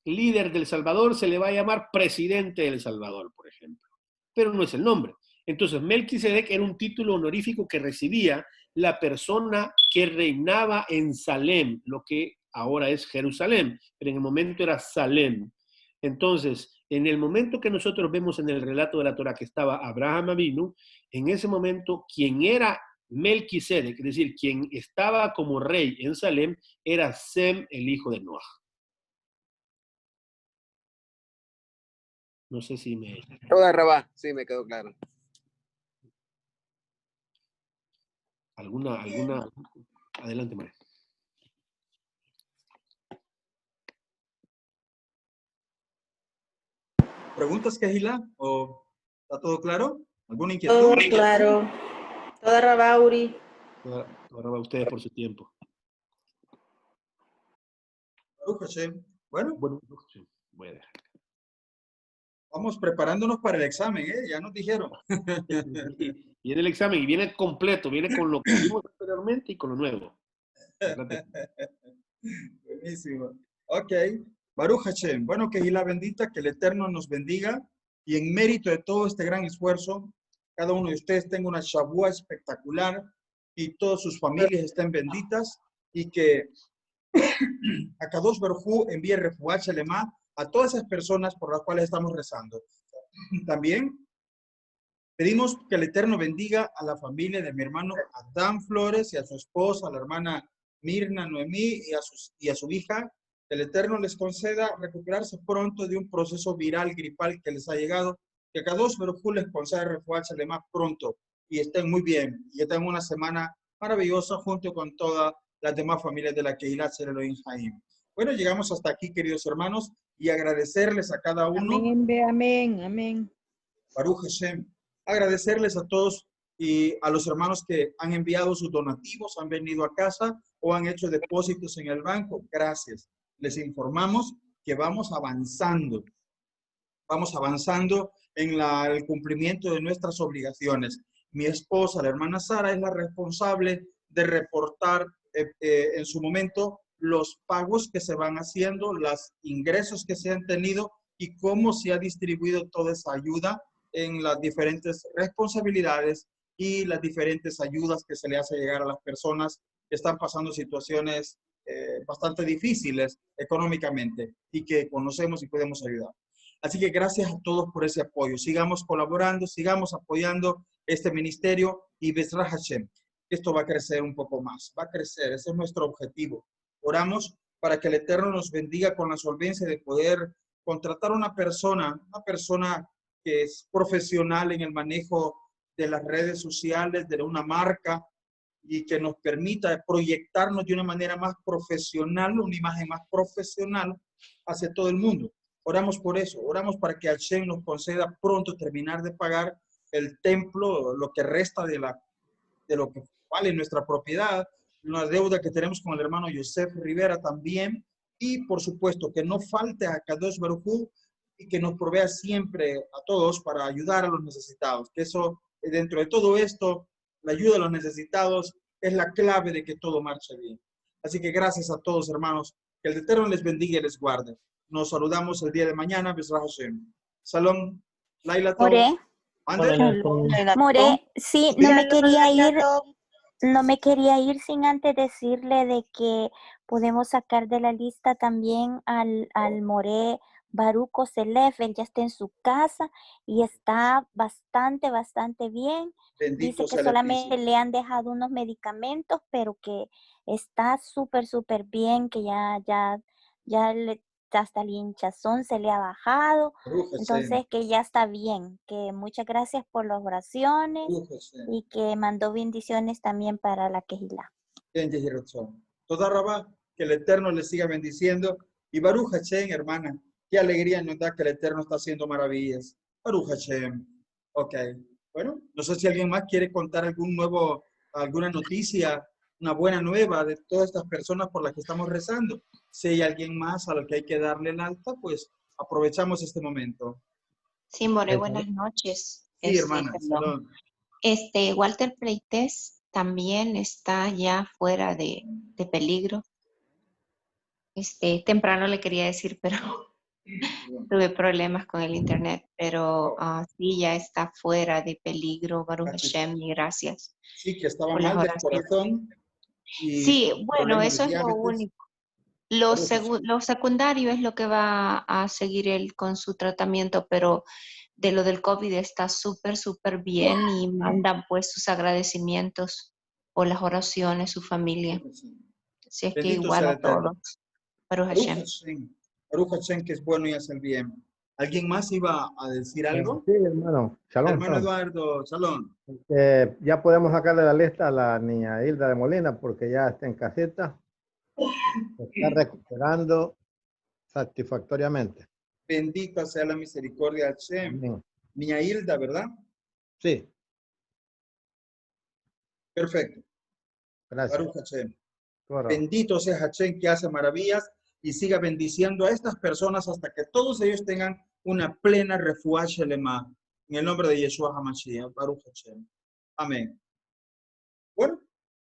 líder del Salvador se le va a llamar presidente del Salvador, por ejemplo, pero no es el nombre. Entonces, Melquisedec era un título honorífico que recibía la persona que reinaba en Salem, lo que ahora es Jerusalén, pero en el momento era Salem. Entonces, en el momento que nosotros vemos en el relato de la Torah que estaba Abraham Avinu, en ese momento, quien era Melquisedec, es decir, quien estaba como rey en Salem, era Sem, el hijo de Noah. No sé si me... Toda Rabá, sí, me quedó claro. ¿Alguna? Adelante, María. ¿Preguntas, Kehila? ¿O está todo claro? ¿Alguna inquietud? Todo claro. Toda Rabauri. Ahora va ustedes por su tiempo. Bueno, voy a dejar. Vamos preparándonos para el examen, ¿eh? Ya nos dijeron. Viene el examen y viene completo, viene con lo que vimos anteriormente y con lo nuevo. Buenísimo. Ok. Baruch Hashem. Bueno, Kehila bendita, que el Eterno nos bendiga y en mérito de todo este gran esfuerzo, cada uno de ustedes tenga una Shavua espectacular y todas sus familias estén benditas y que Akadosh Baruj Hu envíe refuah shelema a todas esas personas por las cuales estamos rezando. También pedimos que el Eterno bendiga a la familia de mi hermano Adán Flores y a su esposa, a la hermana Mirna Noemí y a su hija. Que el Eterno les conceda recuperarse pronto de un proceso viral gripal que les ha llegado. Que Akadosh Baruj Hu les conceda refuah shelema pronto y estén muy bien y que tengan una semana maravillosa junto con toda las demás familias de la Keilat Elohim Haim. Bueno, llegamos hasta aquí, queridos hermanos, y agradecerles a cada uno. Amén, amén, amén. Baruch Hashem. Agradecerles a todos y a los hermanos que han enviado sus donativos, han venido a casa o han hecho depósitos en el banco. Gracias. Les informamos que vamos avanzando. Vamos avanzando en el cumplimiento de nuestras obligaciones. Mi esposa, la hermana Sara, es la responsable de reportar en su momento los pagos que se van haciendo, los ingresos que se han tenido y cómo se ha distribuido toda esa ayuda en las diferentes responsabilidades y las diferentes ayudas que se le hace llegar a las personas que están pasando situaciones bastante difíciles económicamente y que conocemos y podemos ayudar. Así que gracias a todos por ese apoyo. Sigamos colaborando, sigamos apoyando este ministerio y Bezrat Hashem. Esto va a crecer un poco más, va a crecer, ese es nuestro objetivo. Oramos para que el Eterno nos bendiga con la solvencia de poder contratar una persona que es profesional en el manejo de las redes sociales, de una marca, y que nos permita proyectarnos de una manera más profesional, una imagen más profesional hacia todo el mundo. Oramos por eso, oramos para que Hashem nos conceda pronto terminar de pagar el templo, lo que resta de lo que vale nuestra propiedad, una deuda que tenemos con el hermano Yosef Rivera también, y por supuesto que no falte a Kadosh Baruj Hu y que nos provea siempre a todos para ayudar a los necesitados. Que eso, dentro de todo esto, la ayuda a los necesitados es la clave de que todo marche bien. Así que gracias a todos, hermanos. Que el Eterno les bendiga y les guarde. Nos saludamos el día de mañana. Bezrat Hashem. Salón. Laila Tov. More, sí, no me quería ir sin antes decirle de que podemos sacar de la lista también al More Baruch Selef. Él ya está en su casa y está bastante bien. Bendito Dice que solamente le han dejado unos medicamentos, pero que está súper bien, que hasta el hinchazón se le ha bajado. Entonces que ya está bien, que muchas gracias por las oraciones y que mandó bendiciones también para la Kehilá. Toda Rabá, que el Eterno le siga bendiciendo. Y Baruch Hashem, hermana, qué alegría nos da que el Eterno está haciendo maravillas. Baruch Hashem. Ok. Bueno, no sé si alguien más quiere contar alguna noticia, una buena nueva de todas estas personas por las que estamos rezando. Si hay alguien más a lo que hay que darle el alta, pues aprovechamos este momento. Sí, More, buenas noches. Sí, hermana. Salón. Walter Pleites también está ya fuera de peligro. Temprano le quería decir, pero tuve problemas con el internet, pero sí, ya está fuera de peligro. Baruch Hashem, y gracias. Sí, que estaba mal del corazón. Sí, bueno, eso es lo único. Lo secundario es lo que va a seguir él con su tratamiento, pero de lo del COVID está súper bien y manda pues sus agradecimientos por las oraciones, su familia. Así es que igual a todos. Baruch Hashem. Baruch Hashem, que es bueno y hace el bien. ¿Alguien más iba a decir algo? Sí, hermano. Shalom. Hermano Eduardo, shalom. Ya podemos sacarle la lista a la niña Hilda de Molina porque ya está en casita. Se está recuperando satisfactoriamente. Bendita sea la misericordia de Hashem. Amén. Niña Hilda, ¿verdad? Sí. Perfecto. Gracias. Baruch Hashem. Claro. Bendito sea Hashem que hace maravillas y siga bendiciendo a estas personas hasta que todos ellos tengan una plena refuah shelema. En el nombre de Yeshua HaMashiach. Baruch Hashem. Amén. Bueno,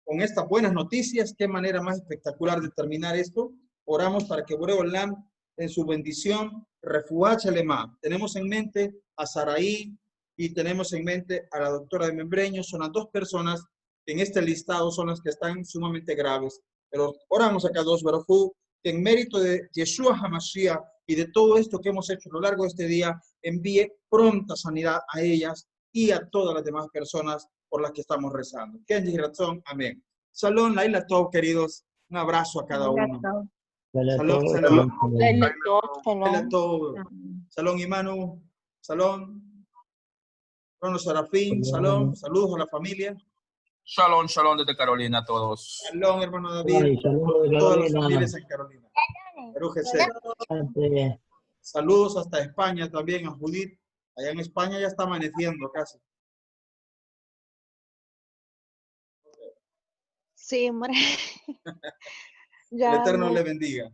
con estas buenas noticias, qué manera más espectacular de terminar esto. Oramos para que Boreo Olam, en su bendición, refuah shelema. Tenemos en mente a Saraí y tenemos en mente a la doctora de Membreño. Son las dos personas que en este listado son las que están sumamente graves. Pero oramos a Kadosh Baruj Hu, que en mérito de Yeshua HaMashiach y de todo esto que hemos hecho a lo largo de este día, envíe pronta sanidad a ellas y a todas las demás personas por las que estamos rezando. Kenji Razón, amén. Shalom, Laila Tov, queridos. Un abrazo a cada uno. Shalom, shalom. Laila Tov. Shalom, Imanu. Shalom. Rono Serafín, shalom. Saludos a la familia. Shalom, shalom desde Carolina a todos. Shalom, hermano David. Ay, saludos de Todas las Carolina. familias en Carolina. Baruch Gesed. Bastante. Saludos hasta España también a Judith. Allá en España ya está amaneciendo casi. Sí, hombre. El Ya Eterno me- le bendiga.